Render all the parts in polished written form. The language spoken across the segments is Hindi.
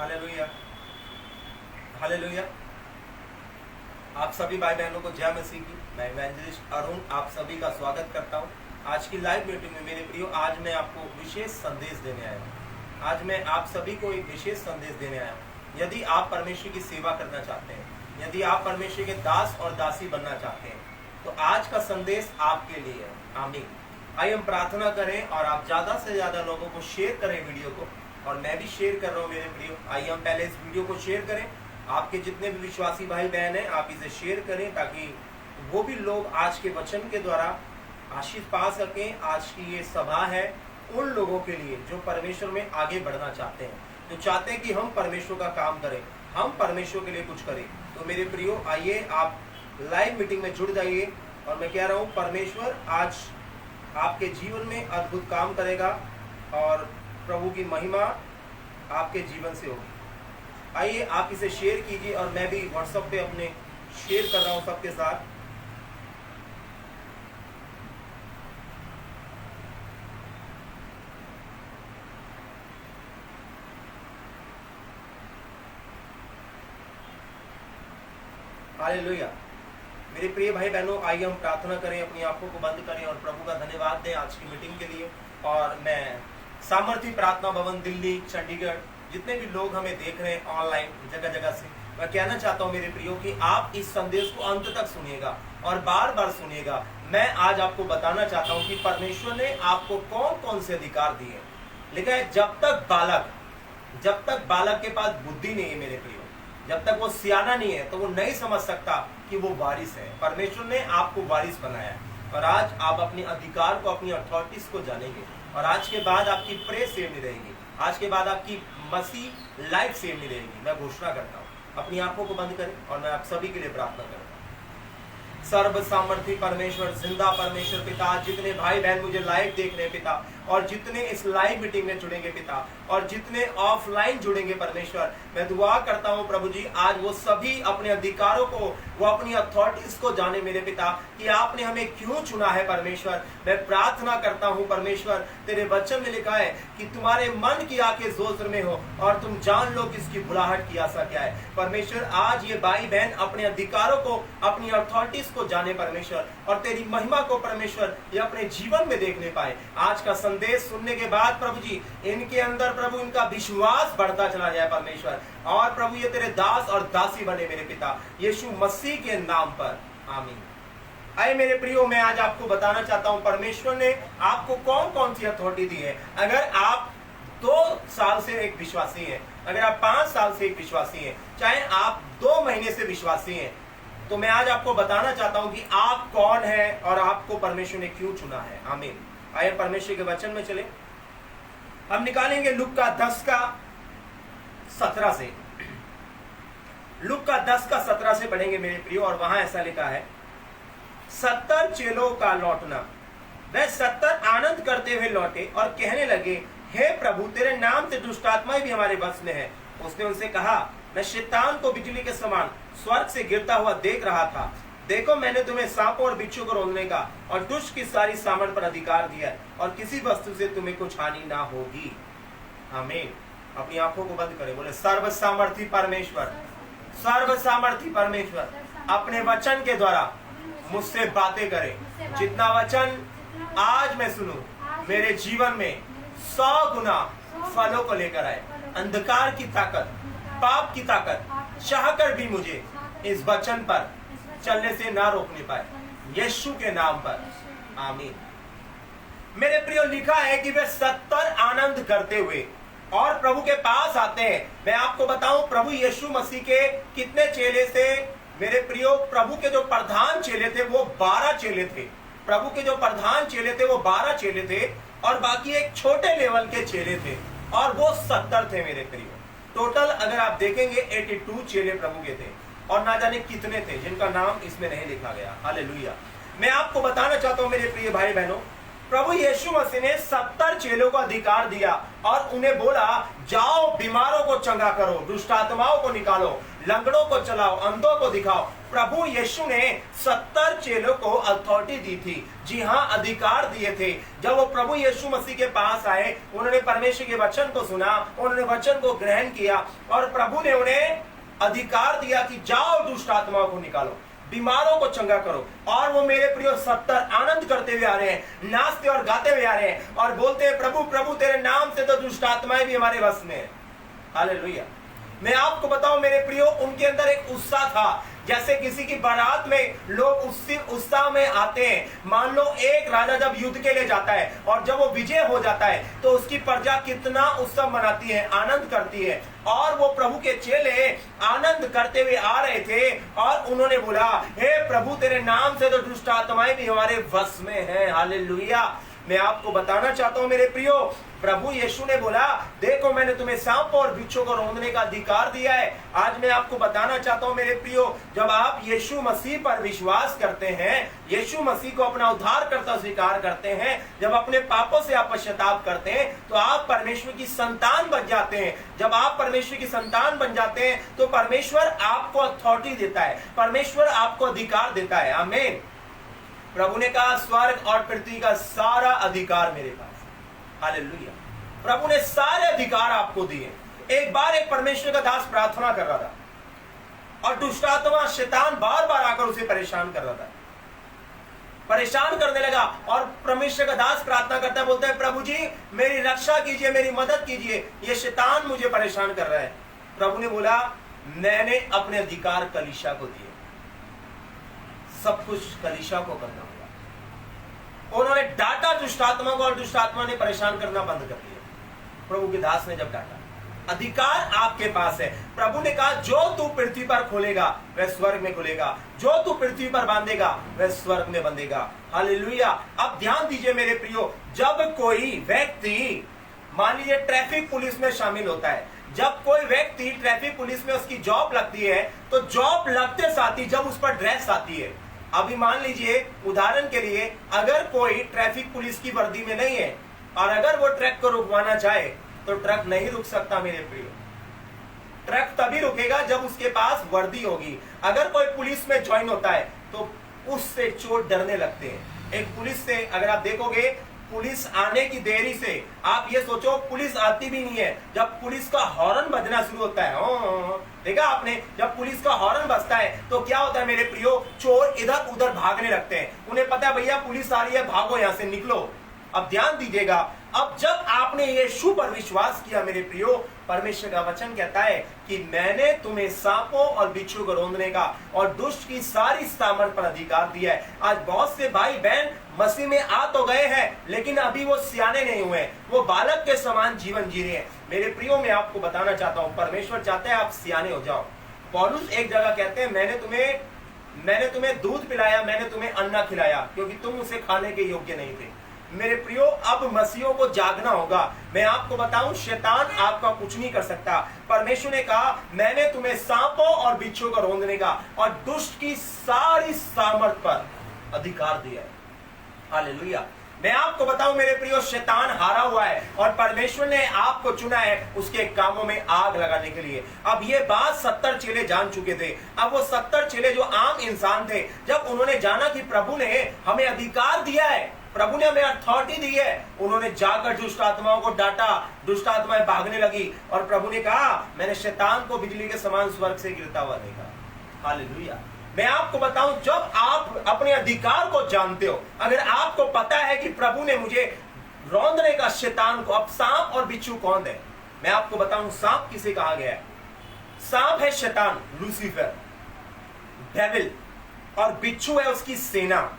Hallelujah, hallelujah. आप सभी भाई बहनों को जय मसीह की। मैं इवेंजलिस्ट अरुण आप सभी का स्वागत करता हूं आज की लाइव मीटिंग में। मेरे प्रियो, आज मैं आपको विशेष संदेश देने आया हूं। आज मैं आप सभी को एक विशेष संदेश देने आया हूं। यदि आप परमेश्वर की सेवा करना चाहते हैं, यदि आप परमेश्वर के दास और दासी बनना चाहते हैं, तो आज का संदेश आपके लिए है। आमीन। आइए हम प्रार्थना करें और आप ज्यादा से ज्यादा लोगों को शेयर करें वीडियो को, और मैं भी शेयर कर रहा हूं मेरे प्रियो। आइए हम पहले इस वीडियो को शेयर करें। आपके जितने भी विश्वासी भाई बहन हैं, आप इसे शेयर करें ताकि वो भी लोग आज के वचन के द्वारा आशीष पा सकें। आज की ये सभा है उन लोगों के लिए जो परमेश्वर में आगे बढ़ना चाहते हैं, जो चाहते हैं कि हम परमेश्वर का काम करें, हम परमेश्वर के लिए कुछ करें। तो मेरे प्रियो, आइए आप लाइव मीटिंग में जुड़ जाइए। और मैं कह रहा हूँ, परमेश्वर आज आपके जीवन में अद्भुत काम करेगा और प्रभु की महिमा आपके जीवन से होगी। आइए आप इसे शेयर कीजिए, और मैं भी व्हाट्सएप पे अपने शेयर कर रहा हूं सबके साथ। हालेलुया। मेरे प्रिय भाई बहनों, आइए हम प्रार्थना करें, अपनी आंखों को बंद करें और प्रभु का धन्यवाद दें आज की मीटिंग के लिए। और मैं सामर्थी प्रार्थना भवन दिल्ली, चंडीगढ़, जितने भी लोग हमें देख रहे हैं ऑनलाइन जगह जगह से, मैं कहना चाहता हूं मेरे प्रियो कि आप इस संदेश को अंत तक सुनिएगा और बार बार सुनिएगा। मैं आज आपको बताना चाहता हूं कि परमेश्वर ने आपको कौन कौन से अधिकार दिए। लिखा है, जब तक बालक के पास बुद्धि नहीं है मेरे प्रियो, जब तक वो सियाना नहीं है, तो वो नहीं समझ सकता कि वो वारिस है। परमेश्वर ने आपको वारिस बनाया है, और आज आप अपने अधिकार को, अपनी अथॉरिटीज को जानेंगे। और आज के बाद आपकी प्रे सेव नहीं रहेगी, आज के बाद आपकी मसीह लाइफ सेव नहीं रहेगी। मैं घोषणा करता हूँ। अपनी आंखों को बंद करें और मैं आप सभी के लिए प्रार्थना करूंगा। सर्व सामर्थी परमेश्वर, जिंदा परमेश्वर पिता, जितने भाई बहन मुझे लाइव देख रहे हैं पिता, और जितने इस लाइव मीटिंग में जुड़ेंगे पिता, और जितने ऑफलाइन जुड़ेंगे परमेश्वर, मैं दुआ करता हूं प्रभु जी, आज वो सभी अपने अधिकारों को, वो अपनी अथॉरिटीज को जाने मेरे पिता, कि आपने हमें क्यों चुना है परमेश्वर। मैं प्रार्थना करता हूं परमेश्वर, तेरे वचन में लिखा है कि तुम्हारे मन की आंखें जोर में हो और तुम जान लो कि इसकी बुलाहट की आशा क्या है। परमेश्वर, आज ये भाई बहन अपने अधिकारों को, अपनी अथॉरिटीज को जाने परमेश्वर, और तेरी महिमा को परमेश्वर ये अपने जीवन में देखने पाए। आज का संदेश सुनने के बाद प्रभु जी, इनके अंदर प्रभु इनका विश्वास बढ़ता चला जाए परमेश्वर, और प्रभु ये तेरे दास और दासी बने मेरे पिता, यीशु मसीह के नाम पर, आमीन। आए मेरे प्रियो, मैं आज आपको बताना चाहता हूं परमेश्वर ने आपको कौन कौन सी अथॉरिटी दी है। अगर आप 2 साल से एक विश्वासी हैं, अगर आप 5 साल से एक विश्वासी हैं, चाहे आप 2 महीने से विश्वासी हैं, तो मैं आज आपको बताना चाहता हूं कि आप कौन है और आपको परमेश्वर ने क्यों चुना है। आमीन। आइए परमेश्वर के वचन में चले। हम निकालेंगे लूका का 10 का 17 से। लूका का 10 का 17 से पढ़ेंगे मेरे प्रियो, और वहां ऐसा लिखा है, 70 चेलों का लौटना। वह 70 आनंद करते हुए लौटे और कहने लगे, हे प्रभु, तेरे नाम से दुष्ट आत्माएं भी हमारे वश में है। उसने उनसे कहा, मैं शैतान को बिजली के समान स्वर्ग से गिरता हुआ देख रहा था। देखो, मैंने तुम्हें सांपों और बिच्छू को रोकने का और दुष्ट की सारी सामर्थ पर अधिकार दिया है, और किसी वस्तु से तुम्हें कुछ हानि ना होगी। आमीन। अपनी आंखों को बंद करें, बोले, सर्व सामर्थी परमेश्वर, सर्व सामर्थी परमेश्वर अपने वचन के द्वारा मुझसे बातें करें। जितना वचन आज मैं सुनूं, मेरे जीवन में 100 गुना फलों को लेकर आए। अंधकार की ताकत, पाप की ताकत चाहकर भी मुझे इस वचन पर चलने से ना रोकने पाए, यीशु के नाम पर, आमीन। मेरे प्रियो, लिखा है कि वे 70 आनंद करते हुए और प्रभु के पास आते हैं। मैं आपको बताऊं, प्रभु यीशु मसीह के कितने चेले थे मेरे प्रियो। प्रभु के जो प्रधान चेले थे वो 12 चेले थे। प्रभु के जो प्रधान चेले थे वो 12 चेले थे, और बाकी एक छोटे लेवल के चेले थे, और वो 70 थे मेरे प्रियो। टोटल अगर आप देखेंगे 82 चेले प्रभु के थे, और ना जाने कितने थे जिनका नाम इसमें नहीं लिखा गया। हालेलुया। मैं आपको बताना चाहता हूं मेरे प्रिय भाई बहनों, प्रभु यीशु मसीह ने 70 चेलों को अधिकार दिया और उन्हें बोला, जाओ बीमारों को चंगा करो, दुष्ट आत्माओं को निकालो, लंगड़ों को चलाओ, अंधों को दिखाओ। प्रभु यीशु ने 70 चेलों को अथॉरिटी दी थी, जी हाँ, अधिकार दिए थे। जब वो प्रभु यीशु मसीह के पास आए, उन्होंने परमेश्वर के वचन को सुना, उन्होंने वचन को ग्रहण किया और प्रभु ने उन्हें अधिकार दिया कि जाओ दुष्ट आत्माओं को निकालो, बीमारों को चंगा करो। और वो मेरे प्रिय 70 आनंद करते हुए आ रहे हैं, नाचते और गाते हुए आ रहे हैं और बोलते हैं, प्रभु प्रभु तेरे नाम से तो दुष्ट आत्माएं भी हमारे वश में है। हालेलुया। मैं आपको बताऊं मेरे प्रियो, उनके अंदर एक उत्साह था, जैसे किसी की बारात में लोग उत्साह में आते हैं। मान लो एक राजा जब युद्ध के लिए जाता है और जब वो विजय हो जाता है तो उसकी प्रजा कितना उत्सव मनाती है, आनंद करती है। और वो प्रभु के चेले आनंद करते हुए आ रहे थे और उन्होंने बोला, हे प्रभु तेरे नाम से तो दुष्ट आत्माएं भी हमारे वश में हैं। हालेलुया। मैं आपको बताना चाहता हूं मेरे प्रियो, प्रभु यीशु ने बोला, देखो मैंने तुम्हें सांप और बिच्छू को रौंदने का अधिकार दिया है। आज मैं आपको बताना चाहता हूं मेरे प्रियो, जब आप यीशु मसीह पर विश्वास करते हैं, यीशु मसीह को अपना उद्धारकर्ता स्वीकार करते हैं, जब अपने पापों से आप पश्चाताप करते हैं तो आप परमेश्वर की संतान बन जाते हैं। जब आप परमेश्वर की संतान बन जाते हैं तो परमेश्वर आपको अथॉरिटी देता है, परमेश्वर आपको अधिकार देता है। आमीन। प्रभु ने कहा, स्वर्ग और पृथ्वी का सारा अधिकार मेरे पास। हालेलुया। प्रभु ने सारे अधिकार आपको दिए। एक बार एक परमेश्वर का दास प्रार्थना कर रहा था और दुष्ट आत्मा शैतान बार बार आकर उसे परेशान कर रहा था, परेशान करने लगा। और परमेश्वर का दास प्रार्थना करता है, बोलता है, प्रभु जी मेरी रक्षा कीजिए, मेरी मदद कीजिए, ये शैतान मुझे परेशान कर रहा है। प्रभु ने बोला, मैंने अपने अधिकार कलीसिया को दिए, सब कुछ कलीसिया को करना होगा। उन्होंने डांटा दुष्ट आत्मा को और दुष्ट आत्मा ने परेशान करना बंद कर दिया। प्रभु के दास ने जब डांटा, अधिकार आपके पास है। प्रभु ने कहा, जो तू पृथ्वी पर खोलेगा वह स्वर्ग में खुलेगा, जो तू पृथ्वी पर बांधेगा वह स्वर्ग में बंधेगा। हालेलुया। अब ध्यान दीजिए मेरे प्रियो, जब कोई व्यक्ति मान लीजिए ट्रैफिक पुलिस में शामिल होता है, जब कोई व्यक्ति ट्रैफिक पुलिस में उसकी जॉब लगती है तो जॉब लगते साथ ही जब उस पर ड्रेस आती है, अभी मान लीजिए उदाहरण के लिए, अगर कोई ट्रैफिक पुलिस की वर्दी में नहीं है और अगर वो ट्रक को रुकवाना चाहे तो ट्रक नहीं रुक सकता मेरे प्रियो। ट्रक तभी रुकेगा जब उसके पास वर्दी होगी। अगर कोई पुलिस में ज्वाइन होता है तो उससे चोर डरने लगते हैं। एक पुलिस से अगर आप देखोगे, पुलिस आने की देरी से आप ये सोचो पुलिस आती भी नहीं है, जब पुलिस का हॉर्न बजना शुरू होता है, देखा आपने, जब पुलिस का हॉर्न बजता है तो क्या होता है मेरे प्रियो, चोर इधर उधर भागने लगते हैं। उन्हें पता है भैया पुलिस आ रही है, भागो यहां से, निकलो। अब ध्यान दीजिएगा, अब जब आपने यीशु पर विश्वास किया मेरे प्रियो, परमेश्वर का वचन कहता है कि मैंने तुम्हें सांपों और बिच्छू को रौंदने का और दुष्ट की सारी सामर्थ पर अधिकार दिया है। आज बहुत से भाई बहन मसीह में आ तो गए हैं लेकिन अभी वो सियाने नहीं हुए, वो बालक के समान जीवन जी रहे हैं। मेरे प्रियो, मैं आपको बताना चाहता हूं, परमेश्वर चाहता है आप सियाने हो जाओ। पौलुस एक जगह कहते हैं, मैंने तुम्हें दूध पिलाया, मैंने तुम्हें अन्ना खिलाया क्योंकि तुम उसे खाने के योग्य नहीं थे। मेरे प्रियो, अब मसीहों को जागना होगा। मैं आपको बताऊं, शैतान आपका कुछ नहीं कर सकता। परमेश्वर ने कहा, मैंने तुम्हें सांपों और बिच्छू को रौंदने का और दुष्ट की सारी सामर्थ पर अधिकार दिया है। हालेलुया। मैं आपको बताऊं मेरे प्रियो, शैतान हारा हुआ है और परमेश्वर ने आपको चुना है उसके कामों में आग लगाने के लिए। अब ये बात 70 चेले जान चुके थे। अब वो 70 चेले जो आम इंसान थे, जब उन्होंने जाना कि प्रभु ने हमें अधिकार दिया है, प्रभु ने हमें अथॉरिटी दी है, उन्होंने जाकर दुष्ट आत्माओं को डांटा, दुष्ट आत्माएं भागने लगी और प्रभु ने कहा, मैंने शैतान को बिजली के समान स्वर्ग से गिरता हुआ देखा। हालेलुया। मैं आपको बताऊं, जब आप अपने अधिकार को जानते हो, अगर आपको पता है कि प्रभु ने मुझे रौंदने का शैतान को, अब सांप और बिच्छू कौन है? मैं आपको बताऊं, सांप किसे कहा गया है? सांप है शैतान, लूसीफर, डेविल, और बिच्छू है उसकी सेना।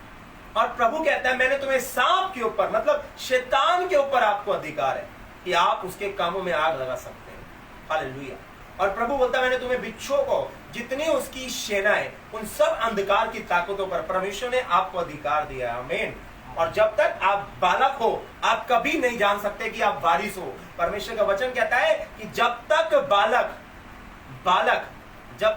और प्रभु कहता है, मैंने तुम्हें सांप के ऊपर, मतलब शैतान के ऊपर आपको अधिकार है कि आप उसके कामों में आग लगा सकते हैं। हालेलुया। और प्रभु बोलता है, मैंने तुम्हें बिच्छू को, जितनी उसकी सेनाएं, उन सब अंधकार की ताकतों पर परमेश्वर ने आपको अधिकार दिया है। आमीन। और जब तक आप बालक हो, आप कभी नहीं जान सकते कि आप वारिस हो। परमेश्वर का वचन कहता है कि जब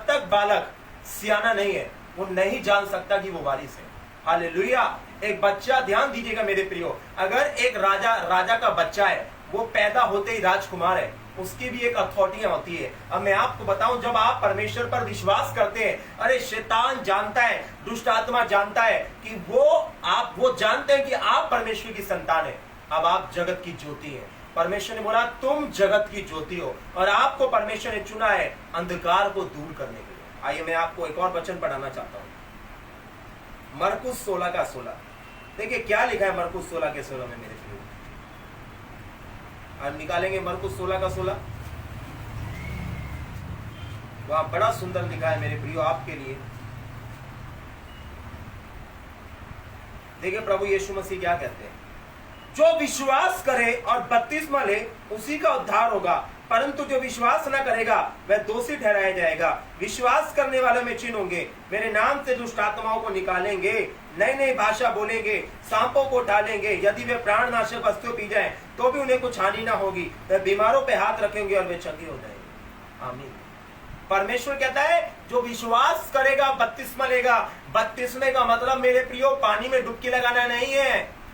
तक बालक सियाना नहीं है, वो नहीं जान सकता कि वो वारिस है। हालेलुया। एक बच्चा, ध्यान दीजिएगा मेरे प्रियो, अगर एक राजा का बच्चा है, वो पैदा होते ही राजकुमार है, उसकी भी एक अथॉरिटी होती है। अब मैं आपको बताऊं, जब आप परमेश्वर पर विश्वास करते हैं, अरे शैतान जानता है, दुष्ट आत्मा जानता है कि वो जानते हैं कि आप परमेश्वर की संतान है। अब आप जगत की ज्योति है। परमेश्वर ने बोला तुम जगत की ज्योति हो, और आपको परमेश्वर ने चुना है अंधकार को दूर करने के लिए। आइए मैं आपको एक और वचन पढ़ाना चाहता हूं, मरकुस 16 का 16। देखिए क्या लिखा है मरकुस 16 के 16 में मेरे प्रियो। आप निकालेंगे मरकुस 16 का 16, वहां बड़ा सुंदर लिखा है मेरे प्रियो आपके लिए। देखिए प्रभु यीशु मसीह क्या कहते हैं, जो विश्वास करे और बपतिस्मा ले उसी का उद्धार होगा, परंतु जो विश्वास न करेगा वह दोषी ठहराया जाएगा। विश्वास करने वालों में चिन्ह होंगे, मेरे नाम से दुष्ट आत्माओं को निकालेंगे, नई नई भाषा बोलेंगे, सांपों को डालेंगे, यदि वे प्राणनाशक वस्तु पी जाएं तो भी उन्हें कुछ हानि ना होगी, वे बीमारों पे हाथ रखेंगे और वे चंगे हो जाएंगे। आमीन। परमेश्वर कहता है जो विश्वास करेगा बपतिस्मा लेगा। बपतिस्मे का मतलब मेरे प्रियो पानी में डुबकी लगाना नहीं है।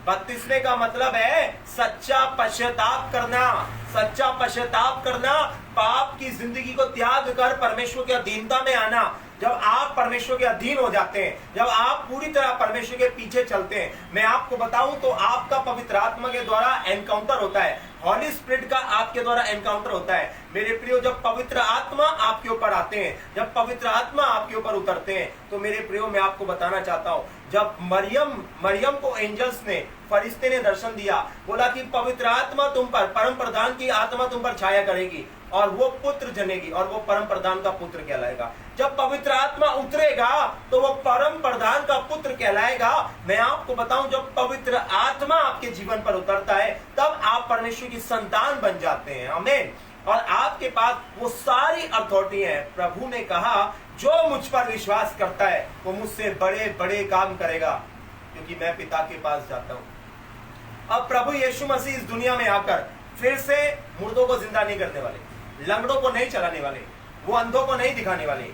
बपतिस्मे का मतलब है सच्चा पश्चाताप करना, सच्चा पश्चाताप करना, पाप की जिंदगी को त्याग कर परमेश्वर की अधीनता में आना। जब आप परमेश्वर के अधीन हो जाते हैं, जब आप पूरी तरह परमेश्वर के पीछे चलते हैं, मैं आपको बताऊं तो आपका पवित्र आत्मा के द्वारा एनकाउंटर होता है, हॉली स्पिरिट का आपके द्वारा एनकाउंटर होता है। मेरे प्रियो जब पवित्र आत्मा आपके ऊपर आते हैं, जब पवित्र आत्मा आपके ऊपर उतरते हैं, तो मेरे प्रियो मैं आपको बताना चाहता हूं, जब मरियम को एंजल्स ने, फरिश्ते ने दर्शन दिया, बोला कि पवित्र आत्मा तुम पर, परम प्रधान की आत्मा तुम पर छाया करेगी और वो पुत्र जनेगी और वो परम प्रधान का पुत्र कहलाएगा। जब पवित्र आत्मा उतरेगा तो वो परम प्रधान का पुत्र कहलाएगा। मैं आपको बताऊं, जब पवित्र आत्मा आपके जीवन पर उतरता है तब आप परमेश्वर की संतान बन जाते हैं। आमीन। और आपके पास वो सारी अथॉरिटी है। प्रभु ने कहा जो मुझ पर विश्वास करता है वो मुझसे बड़े बड़े काम करेगा, क्योंकि मैं पिता के पास जाता हूं। अब प्रभु यीशु मसीह इस दुनिया में आकर फिर से मुर्दों को जिंदा नहीं करने वाले, लंगड़ों को नहीं चलाने वाले, वो अंधों को नहीं दिखाने वाले।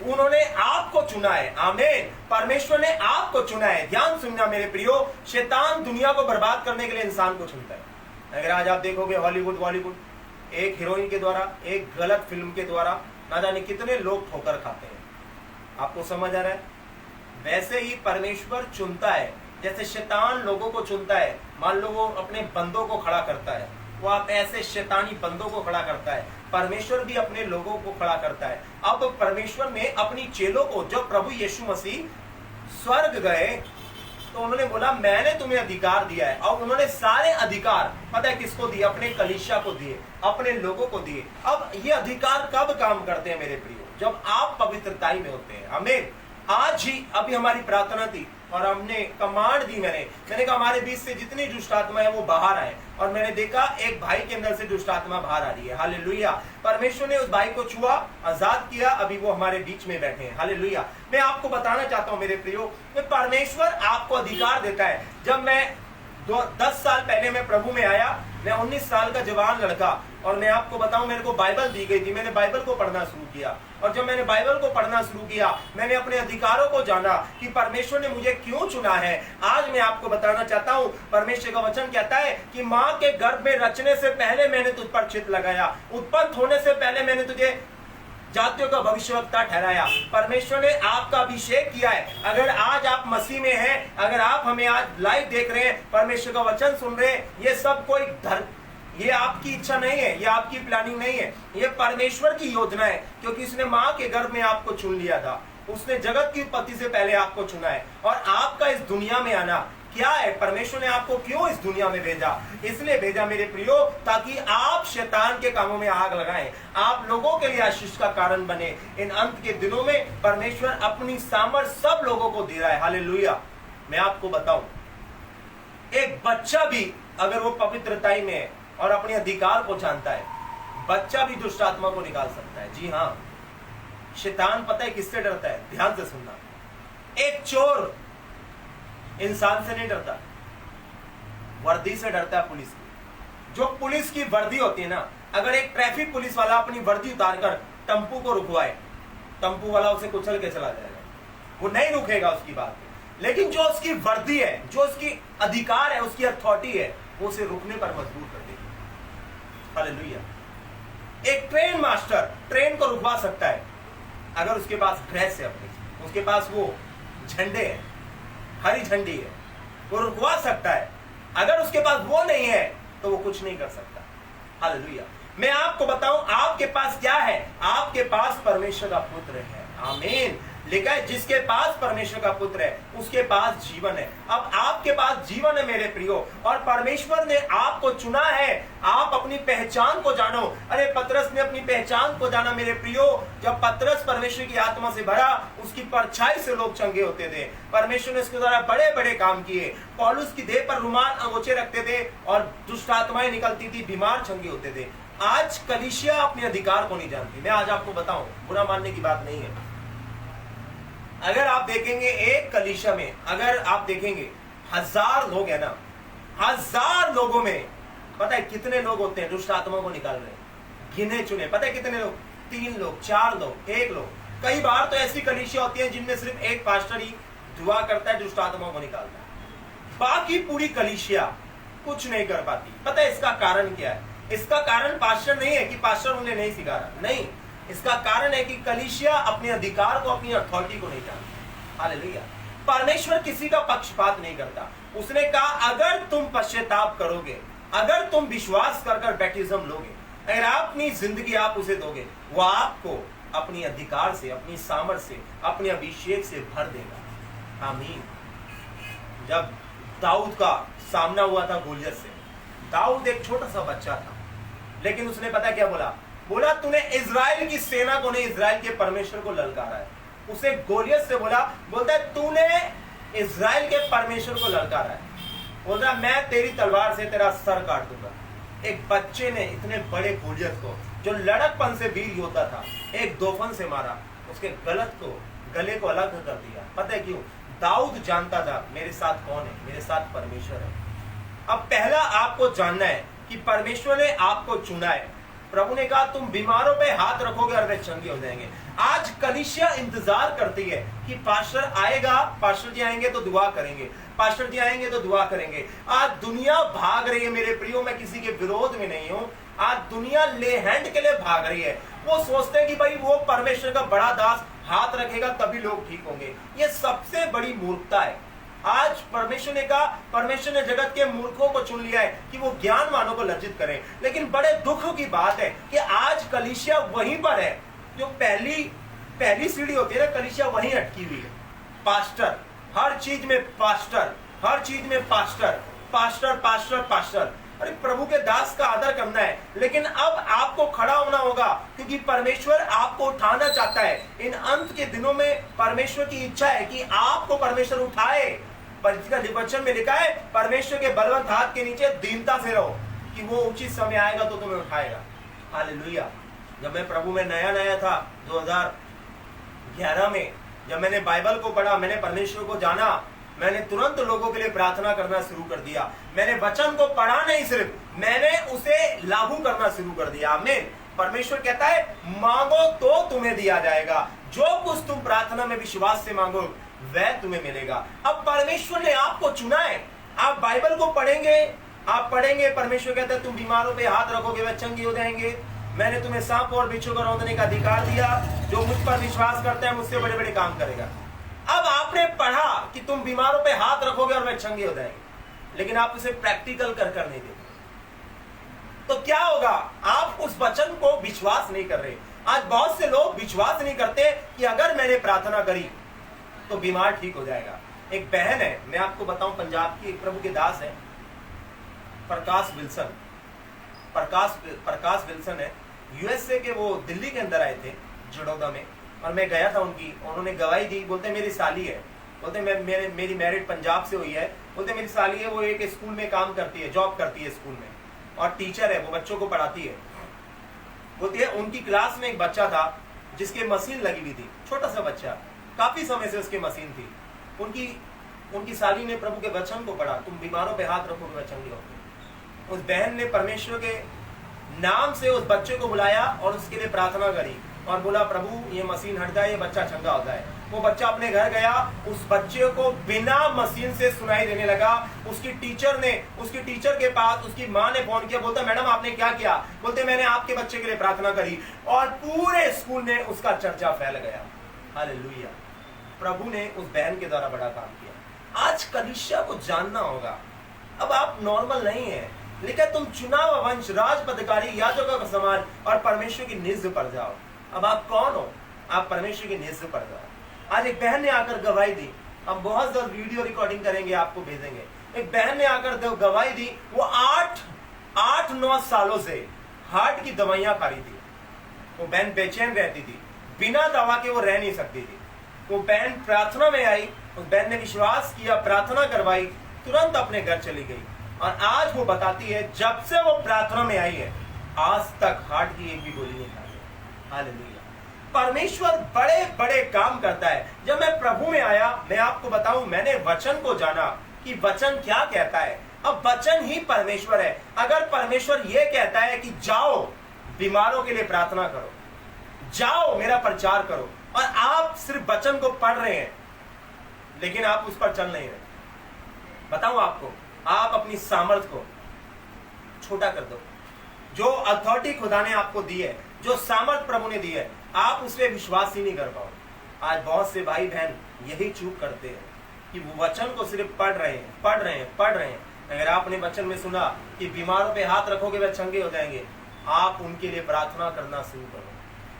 उन्होंने आपको चुना है। आमीन। परमेश्वर ने आपको चुना है। ध्यान सुनना मेरे प्रियो, शैतान दुनिया को बर्बाद करने के लिए इंसान को चुनता है। अगर आज आप देखोगे बॉलीवुड एक हीरोइन के द्वारा, एक गलत फिल्म के द्वारा ना जाने कितने लोग ठोकर खाते हैं। आपको समझ आ रहा है? वैसे ही परमेश्वर चुनता है, जैसे शैतान लोगों को चुनता है। मान लो वो अपने बंदों को खड़ा करता है, वो आप ऐसे शैतानी बंदों को खड़ा करता है, परमेश्वर भी अपने लोगों को खड़ा करता है। अब परमेश्वर ने अपनी चेलों को, जब प्रभु यीशु मसीह स्वर्ग गए तो उन्होंने बोला मैंने तुम्हें अधिकार दिया है। और उन्होंने सारे अधिकार पता है किसको दिए? अपने कलीसिया को दिए, अपने लोगों को दिए। अब ये अधिकार कब काम करते हैं मेरे प्रियो? जब आप पवित्रताई में होते हैं। आमीन। आज ही अभी हमारी प्रार्थना थी और हमने कमांड दी, मैंने कहा हमारे बीच से जितनी दुष्ट आत्मा है वो बाहर आए, और मैंने देखा एक भाई के अंदर से दुष्ट आत्मा बाहर आ रही है। हालेलुया। परमेश्वर ने उस भाई को छुआ, आजाद किया, अभी वो हमारे बीच में बैठे हैं। हालेलुया। मैं आपको बताना चाहता हूं मेरे प्रियो, परमेश्वर आपको अधिकार देता है। जब मैं 10 साल पहले मैं प्रभु में आया, मैं 19 साल का जवान लड़का, और मैं आपको बताऊं मेरे को बाइबल दी गई थी। मैंने बाइबल को पढ़ना शुरू किया, और जब मैंने बाइबल को पढ़ना शुरू किया, मैंने अपने अधिकारों को जाना कि परमेश्वर ने मुझे क्यों चुना है। आज मैं आपको बताना चाहता हूं, परमेश्वर का वचन कहता है कि मां के गर्भ में रचने से पहले मैंने तुझ पर चित्त लगाया, उत्पन्न होने से पहले मैंने तुझे जातियों का भविष्यवक्ता ठहराया। परमेश्वर ने आपका अभिषेक किया है। अगर आज आप मसीह में हैं, अगर आप हमें आज लाइव देख रहे हैं, परमेश्वर का वचन सुन रहे हैं, ये सब कोई ये आपकी इच्छा नहीं है, ये आपकी प्लानिंग नहीं है, ये परमेश्वर की योजना है, क्योंकि उसने मां के गर्भ में आपको चुन लिया था। उसने जगत की उत्पत्ति से पहले आपको चुना है। और आपका इस दुनिया में आना क्या है? परमेश्वर ने आपको क्यों इस दुनिया में भेजा? इसलिए भेजा मेरे प्रियो, ताकि आप शैतान के कामों में आग लगाएं, आप लोगों के लिए आशीष का कारण बने। इन अंत के दिनों में परमेश्वर अपनी सामर्थ सब लोगों को दे रहा है। हालेलुया। मैं आपको बताऊं, एक बच्चा भी अगर वो पवित्रताई में है और अपने अधिकार को जानता है, बच्चा भी दुष्ट आत्मा को निकाल सकता है। जी हाँ, शैतान पता है किससे डरता है? ध्यान से सुनना। एक चोर इंसान से नहीं डरता, वर्दी से डरता है, पुलिस की। जो पुलिस की वर्दी होती है ना, अगर एक ट्रैफिक पुलिस वाला अपनी वर्दी उतारकर टम्पू को रुकवाए, टम्पू वाला उसे कुचल के चला जाएगा, वो नहीं रुकेगा उसकी बात पे। लेकिन जो उसकी वर्दी है, जो उसकी अधिकार है, उसकी अथॉरिटी है, वो उसे रुकने पर मजबूर कर देगी। हालेलुया। एक ट्रेन मास्टर ट्रेन को रुकवा सकता है अगर उसके पास ड्रेस है अपनी, उसके पास वो झंडे हैं, हरी झंडी है, वो रुकवा सकता है। अगर उसके पास वो नहीं है तो वो कुछ नहीं कर सकता। हालेलुया। मैं आपको बताऊं, आपके पास क्या है? आपके पास परमेश्वर का पुत्र है। आमीन। लिखा है जिसके पास परमेश्वर का पुत्र है उसके पास जीवन है। अब आपके पास जीवन है मेरे प्रियो, और परमेश्वर ने आपको चुना है। आप अपनी पहचान को जानो। अरे पतरस ने अपनी पहचान को जाना मेरे प्रियो। जब पतरस परमेश्वर की आत्मा से भरा, उसकी परछाई से लोग चंगे होते थे। परमेश्वर ने उसके द्वारा बड़े बड़े काम किए। पौलुस की देह पर रुमाल अंगोछे रखते थे और दुष्ट आत्माएं निकलती थी, बीमार चंगे होते थे। आज कलीसिया अपने अधिकार को नहीं जानती। मैं आज आपको बताऊं, बुरा मानने की बात नहीं है। अगर आप देखेंगे एक कलीसिया में, अगर आप देखेंगे 1000 लोग है ना, 1000 लोगों में पता है कितने लोग होते हैं दुष्ट आत्मा को निकाल रहे हैं? गिने चुने। पता है कितने लोग? 3 लोग, 4 लोग, 1 लोग। कई बार तो ऐसी कलीसिया होती है जिनमें सिर्फ एक पास्टर ही दुआ करता है, दुष्ट आत्मा को निकालता है, बाकी पूरी कलीसिया कुछ नहीं कर पाती। पता है इसका कारण क्या है? इसका कारण पास्टर नहीं है कि पास्टर उन्हें नहीं सिखा रहा, नहीं। इसका कारण है कि कलीसिया अपने अधिकार को, अपनी अथॉरिटी को नहीं जानती। हालेलुया। परमेश्वर किसी का पक्षपात नहीं करता। उसने कहा अगर तुम पश्चाताप करोगे, अगर तुम विश्वास कर कर बैप्टिज्म लोगे, अगर अपनी जिंदगी आप उसे दोगे, वो आपको अपनी अधिकार से, अपनी सामर्थ से, अपने अभिषेक से भर देगा। आमीन। जब दाऊद का सामना हुआ था गोलियत से, दाऊद एक छोटा सा बच्चा था, लेकिन उसने पता क्या बोला? बोला तूने इजराइल की सेना को नहीं, इजराइल के परमेश्वर को ललकारा है। उसे गोलियत से बोलता है तूने इजराइल के परमेश्वर को ललकारा है। बोलता मैं तेरी तलवार से तेरा सर काट दूंगा। एक बच्चे ने इतने बड़े गोलियत को, जो लड़कपन से वीर योद्धा था, एक दोफन से मारा, उसके गले को अलग कर दिया। पता है क्यों? दाऊद जानता था मेरे साथ कौन है, मेरे साथ परमेश्वर है। अब पहला आपको जानना है कि परमेश्वर ने आपको चुना है। प्रभु ने कहा तुम बीमारों पे हाथ रखोगे और वे चंगे हो जाएंगे। आज कलीसिया इंतजार करती है कि पास्टर आएगा, पास्टर जी आएंगे तो दुआ करेंगे, पास्टर जी आएंगे तो दुआ करेंगे। आज दुनिया भाग रही है मेरे प्रियो, मैं किसी के विरोध में नहीं हूं। आज दुनिया ले हैंड के लिए भाग रही है। वो सोचते हैं कि भाई वो परमेश्वर का बड़ा दास हाथ रखेगा तभी लोग ठीक होंगे। ये सबसे बड़ी मूर्खता है। आज परमेश्वर ने कहा, परमेश्वर ने जगत के मूर्खों को चुन लिया है कि वो ज्ञानवानों को लज्जित करें। लेकिन बड़े दुख की बात है कि आज कलीसिया वहीं पर है जो पहली सीढ़ी होती है ना, कलीसिया वहीं अटकी हुई है। पास्टर, हर चीज में पास्टर, हर चीज में पास्टर, पास्टर, पास्टर, पास्टर। अरे प्रभु के दास का आदर करना है, लेकिन अब आपको खड़ा होना होगा क्योंकि परमेश्वर आपको उठाना चाहता है। इन अंत के दिनों में परमेश्वर की इच्छा है कि आपको परमेश्वर उठाए। पर इसका वचन में लिखा है परमेश्वर के बलवंत हाथ के नीचे दीनता से रहो कि वो उचित समय आएगा तो तुम्हें उठाएगा। हालेलुया। जब मैं प्रभु में नया था 2011 में, जब मैंने बाइबल को पढ़ा, मैंने परमेश्वर को जाना, मैंने तुरंत लोगों के लिए प्रार्थना करना शुरू कर दिया। मैंने वचन को पढ़ा नहीं, सिर्फ मैंने उसे लागू करना शुरू कर दिया। आमीन। परमेश्वर कहता है मांगो तो तुम्हें दिया जाएगा, जो कुछ तुम प्रार्थना में विश्वास से मांगो वह तुम्हें मिलेगा। अब परमेश्वर ने आपको चुना है। आप बाइबल को पढ़ेंगे, आप पढ़ेंगे, परमेश्वर कहता है तुम बीमारों पे हाथ रखोगे वह चंगे हो जाएंगे। मैंने तुम्हें सांप और बिच्छू को रौंदने का अधिकार दिया, जो मुझ पर विश्वास करता है मुझसे बड़े बड़े काम करेगा। अब आपने पढ़ा कि तुम बीमारों पे हाथ रखोगे और वे चंगे हो जाएंगे, लेकिन आप उसे प्रैक्टिकल कर नहीं देते, तो क्या होगा? आप उस वचन को विश्वास नहीं कर रहे। आज बहुत से लोग विश्वास नहीं करते कि अगर मैंने प्रार्थना करी तो बीमार ठीक हो जाएगा। एक बहन है, मैं आपको बताऊं, पंजाब की, एक प्रभु के दास है, प्रकाश विल्सन है। यूएसए के, वो दिल्ली के अंदर आए थे, जड़ौदा में, और मैं गया था उनकी। उन्होंने गवाही दी। बोलते मेरी साली है, बोलते मेरी मैरिड पंजाब से हुई है। बोलते मेरी साली है, वो एक स्कूल में काम करती है, जॉब करती है स्कूल में, और टीचर है, वो बच्चों को पढ़ाती है। बोलती है उनकी क्लास में एक बच्चा था जिसके मशीन लगी हुई थी, छोटा सा बच्चा, काफी समय से उसकी मशीन थी। उनकी साली ने प्रभु के वचन को पढ़ा, तुम बीमारों पे हाथ रखोगे वह चंगे होंगे। उस बहन ने परमेश्वर के नाम से उस बच्चे को बुलाया और उसके लिए प्रार्थना करी और बोला प्रभु ये मशीन हट जाए, ये बच्चा चंगा होता है। वो बच्चा अपने घर गया, उस बच्चे को बिना मशीन से सुनाई देने लगा। उसकी टीचर के पास उसकी माँ ने फोन किया, बोलता मैडम आपने क्या किया? बोलते मैंने आपके बच्चे के लिए प्रार्थना करी, और पूरे स्कूल में उसका चर्चा फैल गया। हालेलुया, प्रभु ने उस बहन के द्वारा बड़ा काम किया। आज कलीसिया को जानना होगा, अब आप नॉर्मल नहीं है, लेकिन तुम चुनाव वंश, राज पदाधिकारी, याजकों का समान और परमेश्वर की निज पर जाओ। अब आप कौन हो? आप परमेश्वर की निज पर जाओ। आज एक बहन ने आकर गवाही दी, हम बहुत जल्द वीडियो रिकॉर्डिंग करेंगे, आपको भेजेंगे। एक बहन ने आकर गवाही दी, वो 8-9 सालों से हार्ट की दवाइयां खा रही थी। वो बहन बेचैन रहती थी, बिना दवा के वो रह नहीं सकती थी। वो बहन प्रार्थना में आई, उस बहन ने विश्वास किया, प्रार्थना करवाई, तुरंत अपने घर चली गई। और आज वो बताती है जब से वो प्रार्थना में आई है आज तक हार्ट की एक भी गोली नहीं खाई है। हालेलुया, परमेश्वर बड़े बड़े काम करता है। जब मैं प्रभु में आया, मैं आपको बताऊं, मैंने वचन को जाना कि वचन क्या कहता है। अब वचन ही परमेश्वर है। अगर परमेश्वर ये कहता है कि जाओ बीमारों के लिए प्रार्थना करो, जाओ मेरा प्रचार करो, और आप सिर्फ वचन को पढ़ रहे हैं लेकिन आप उस पर चल नहीं रहे, बताऊं आपको, आप अपनी सामर्थ को छोटा कर दो। जो अथॉरिटी खुदा ने आपको दी है, जो सामर्थ प्रभु ने दी है, आप उस पर विश्वास ही नहीं कर पाओ। आज बहुत से भाई बहन यही चूक करते हैं कि वो वचन को सिर्फ पढ़ रहे हैं। अगर आपने वचन में सुना कि बीमारों पे हाथ रखोगे वे चंगे हो जाएंगे, आप उनके लिए प्रार्थना करना शुरू करो।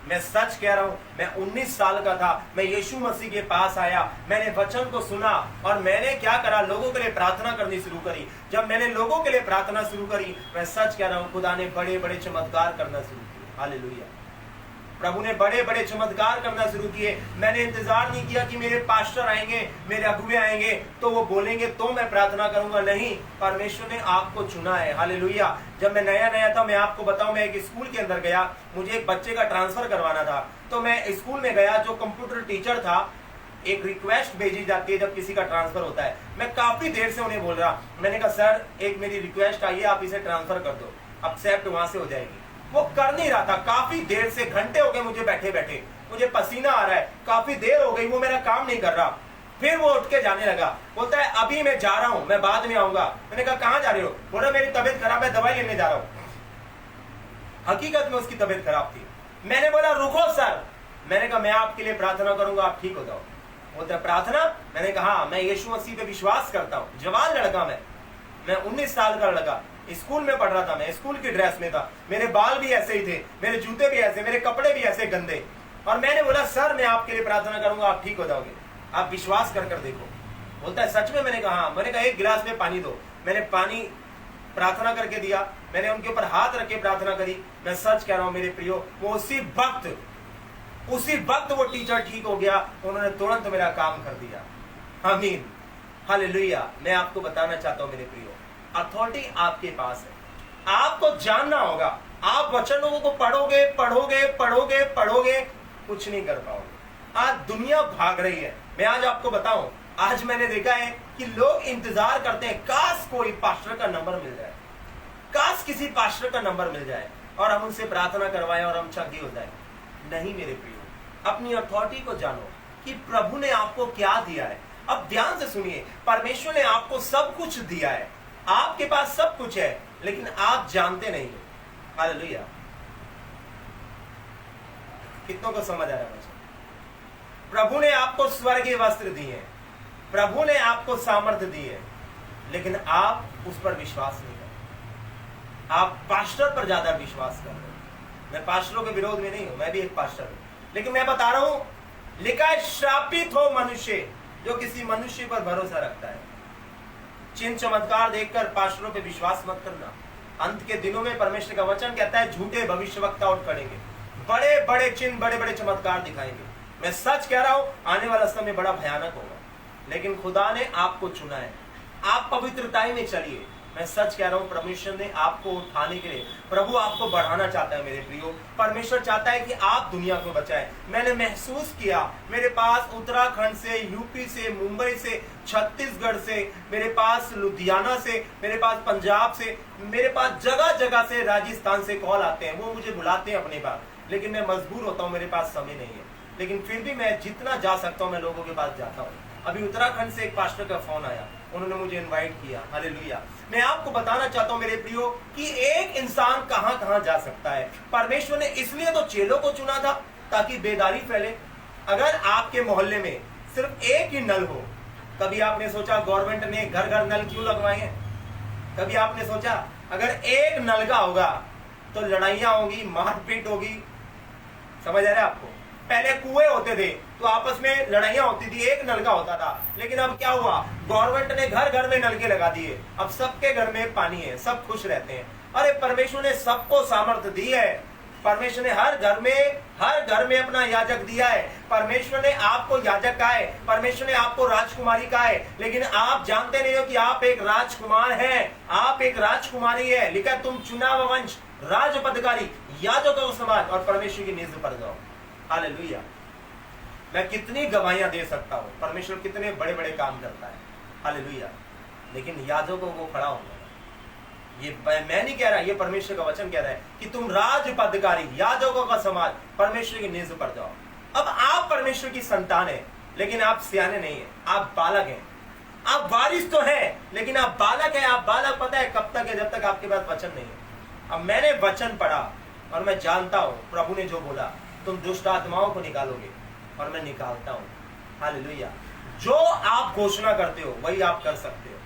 मैं सच कह रहा हूं, मैं 19 साल का था, मैं यीशु मसीह के पास आया, मैंने वचन को सुना और मैंने क्या करा, लोगों के लिए प्रार्थना करनी शुरू करी। जब मैंने लोगों के लिए प्रार्थना शुरू करी, मैं सच कह रहा हूं, खुदा ने बड़े बड़े चमत्कार करना शुरू किए। हालेलुया, प्रभु ने बड़े बड़े चमत्कार करना शुरू किए। मैंने इंतजार नहीं किया कि मेरे पास्टर आएंगे, मेरे अगुवे आएंगे तो वो बोलेंगे तो मैं प्रार्थना करूंगा। नहीं, परमेश्वर ने आपको चुना है। हालेलुया, जब मैं नया था, मैं आपको बताऊं, मैं एक स्कूल के अंदर गया, मुझे एक बच्चे का ट्रांसफर करवाना था। तो मैं स्कूल में गया, जो कंप्यूटर टीचर था, एक रिक्वेस्ट भेजी जाती है जब किसी का ट्रांसफर होता है। मैं काफी देर से उन्हें बोल रहा, मैंने कहा सर एक मेरी रिक्वेस्ट आई है, आप इसे ट्रांसफर कर दो, एक्सेप्ट वहां से हो जाएगी। वो कर नहीं रहा था, काफी देर से, घंटे हो गए मुझे बैठे बैठे, मुझे पसीना आ रहा है, काफी देर हो गई, वो मेरा काम नहीं कर रहा। फिर वो उठ के जाने लगा, बोलता है अभी मैं जा रहा हूं, मैं बाद में आऊंगा। मैंने कहा कहां जा रहे हो? बोला मेरी तबीयत खराब है, दवाई लेने जा रहा हूं। हकीकत में उसकी तबीयत खराब थी। मैंने बोला रुको सर, मैंने कहा मैं आपके लिए प्रार्थना करूंगा, आप ठीक हो जाओ। बोलता है प्रार्थना? मैंने कहा मैं यीशु मसीह पे विश्वास करता हूँ। जवान लड़का मैं 19 साल का लड़का, स्कूल में पढ़ रहा था, मैं स्कूल की ड्रेस में था, मेरे बाल भी ऐसे ही थे, मेरे जूते भी ऐसे, मेरे कपड़े भी ऐसे गंदे। और मैंने बोला सर मैं आपके लिए प्रार्थना करूंगा, आप ठीक हो जाओगे, आप विश्वास कर देखो। बोलता है सच में? मैंने कहा हाँ। मैंने कहा एक गिलास में पानी दो। मैंने पानी प्रार्थना करके दिया, मैंने उनके ऊपर हाथ रख के प्रार्थना करी। मैं सच कह रहा हूं मेरे प्रियो, वो उसी वक्त वो टीचर ठीक हो गया, उन्होंने तुरंत मेरा काम कर दिया। आमीन, हालेलुया। मैं आपको बताना चाहता हूं मेरे प्रियो, अथॉरिटी आपके पास है, आपको जानना होगा। आप वचनों को पढ़ोगे, कुछ नहीं कर पाओगे। आज दुनिया भाग रही है। मैं आज आपको बताऊं, आज मैंने देखा है कि लोग इंतजार करते हैं काश कोई पास्टर का नंबर मिल जाए, काश किसी पास्टर का नंबर मिल जाए और हम उनसे प्रार्थना करवाएं और हम चंगे हो जाए। नहीं मेरे प्रियो, अपनी अथॉरिटी को जानो कि प्रभु ने आपको क्या दिया है। अब ध्यान से सुनिए, परमेश्वर ने आपको सब कुछ दिया है, आपके पास सब कुछ है, लेकिन आप जानते नहीं हो। हालेलुया, कितनों को समझ आ रहा है? प्रभु ने आपको स्वर्गीय वस्त्र दिए, प्रभु ने आपको सामर्थ्य दी है, लेकिन आप उस पर विश्वास नहीं करते। आप पास्टर पर ज्यादा विश्वास कर रहे हो। मैं पास्टरों के विरोध में नहीं हूं, मैं भी एक पास्टर हूं, लेकिन मैं बता रहा हूं, लिखा है श्रापित हो मनुष्य जो किसी मनुष्य पर भरोसा रखता है। चिन्ह चमत्कार देखकर पास्टरों पे विश्वास मत करना। अंत के दिनों में परमेश्वर का वचन कहता है झूठे भविष्यवक्ता उठ खड़ेंगे, बड़े बड़े चिन्ह, बड़े बड़े चमत्कार दिखाएंगे। मैं सच कह रहा हूं, आने वाला समय बड़ा भयानक होगा, लेकिन खुदा ने आपको चुना है। आप पवित्रताई में चलिए। मैं सच कह रहा हूं, परमेश्वर ने आपको उठाने के लिए, प्रभु आपको बढ़ाना चाहता है मेरे प्रियो। परमेश्वर चाहता है कि आप दुनिया को बचाएं। मैंने महसूस किया, मेरे पास उत्तराखंड से, यूपी से, मुंबई से, छत्तीसगढ़ से, मेरे पास लुधियाना से, मेरे पास पंजाब से, मेरे पास जगह जगह से, राजस्थान से कॉल आते हैं। वो मुझे बुलाते हैं अपने पास, लेकिन मैं मजबूर होता हूं, मेरे पास समय नहीं है। लेकिन फिर भी मैं जितना जा सकता हूँ मैं लोगों के पास जाता हूँ। अभी उत्तराखंड से एक पास्टर का फोन आया, उन्होंने मुझे इनवाइट किया। हालेलुया। मैं आपको बताना चाहता हूँ मेरे प्रियो कि एक इंसान कहां कहां जा सकता है। परमेश्वर ने इसलिए तो चेलों को चुना था ताकि बेदारी फैले। अगर आपके मोहल्ले में सिर्फ एक ही नल हो, कभी आपने सोचा गवर्नमेंट ने घर घर नल क्यों लगवाए हैं? कभी आपने सोचा अगर एक नल का होगा तो लड़ाइयां होगी, मारपीट होगी? समझ आ रहा है आपको? पहले कुएं होते थे तो आपस में लड़ाइयां होती थी, एक नल का होता था। लेकिन अब क्या हुआ, गवर्नमेंट ने घर घर में नलके लगा दिए, अब सबके घर में पानी है, सब खुश रहते हैं। अरे परमेश्वर ने सबको सामर्थ्य दी है। परमेश्वर ने हर घर में अपना याजक दिया है। परमेश्वर ने आपको याजक कहा है, परमेश्वर ने आपको राजकुमारी कहा है, लेकिन आप जानते नहीं हो कि आप एक राजकुमार हैं, आप एक राजकुमारी है। लिखा तुम चुना हुआ वंश, राजपदकारी, याजकों का समाज और परमेश्वर की निज पर जाओ। हालेलुया। मैं कितनी गवाहियां दे सकता हूं, परमेश्वर कितने बड़े बड़े काम करता है। हालेलुया। लेकिन याजकों को खड़ा होना, ये मैं नहीं कह रहा, ये परमेश्वर का वचन कह रहा है कि तुम राजपदकारी, याजकों का समाज, परमेश्वर की निज पर जाओ। अब आप परमेश्वर की संतान है, लेकिन आप सियाने नहीं है, आप बालक हैं। आप वारिस तो है, लेकिन आप बालक है। आप बालक पता है कब तक है? जब तक आपके पास वचन नहीं है। अब मैंने वचन पढ़ा और मैं जानता हूं प्रभु ने जो बोला, तुम दुष्ट आत्माओं को निकालोगे और मैं निकालता हूं। हालेलुया। जो आप घोषणा करते हो वही आप कर सकते हो।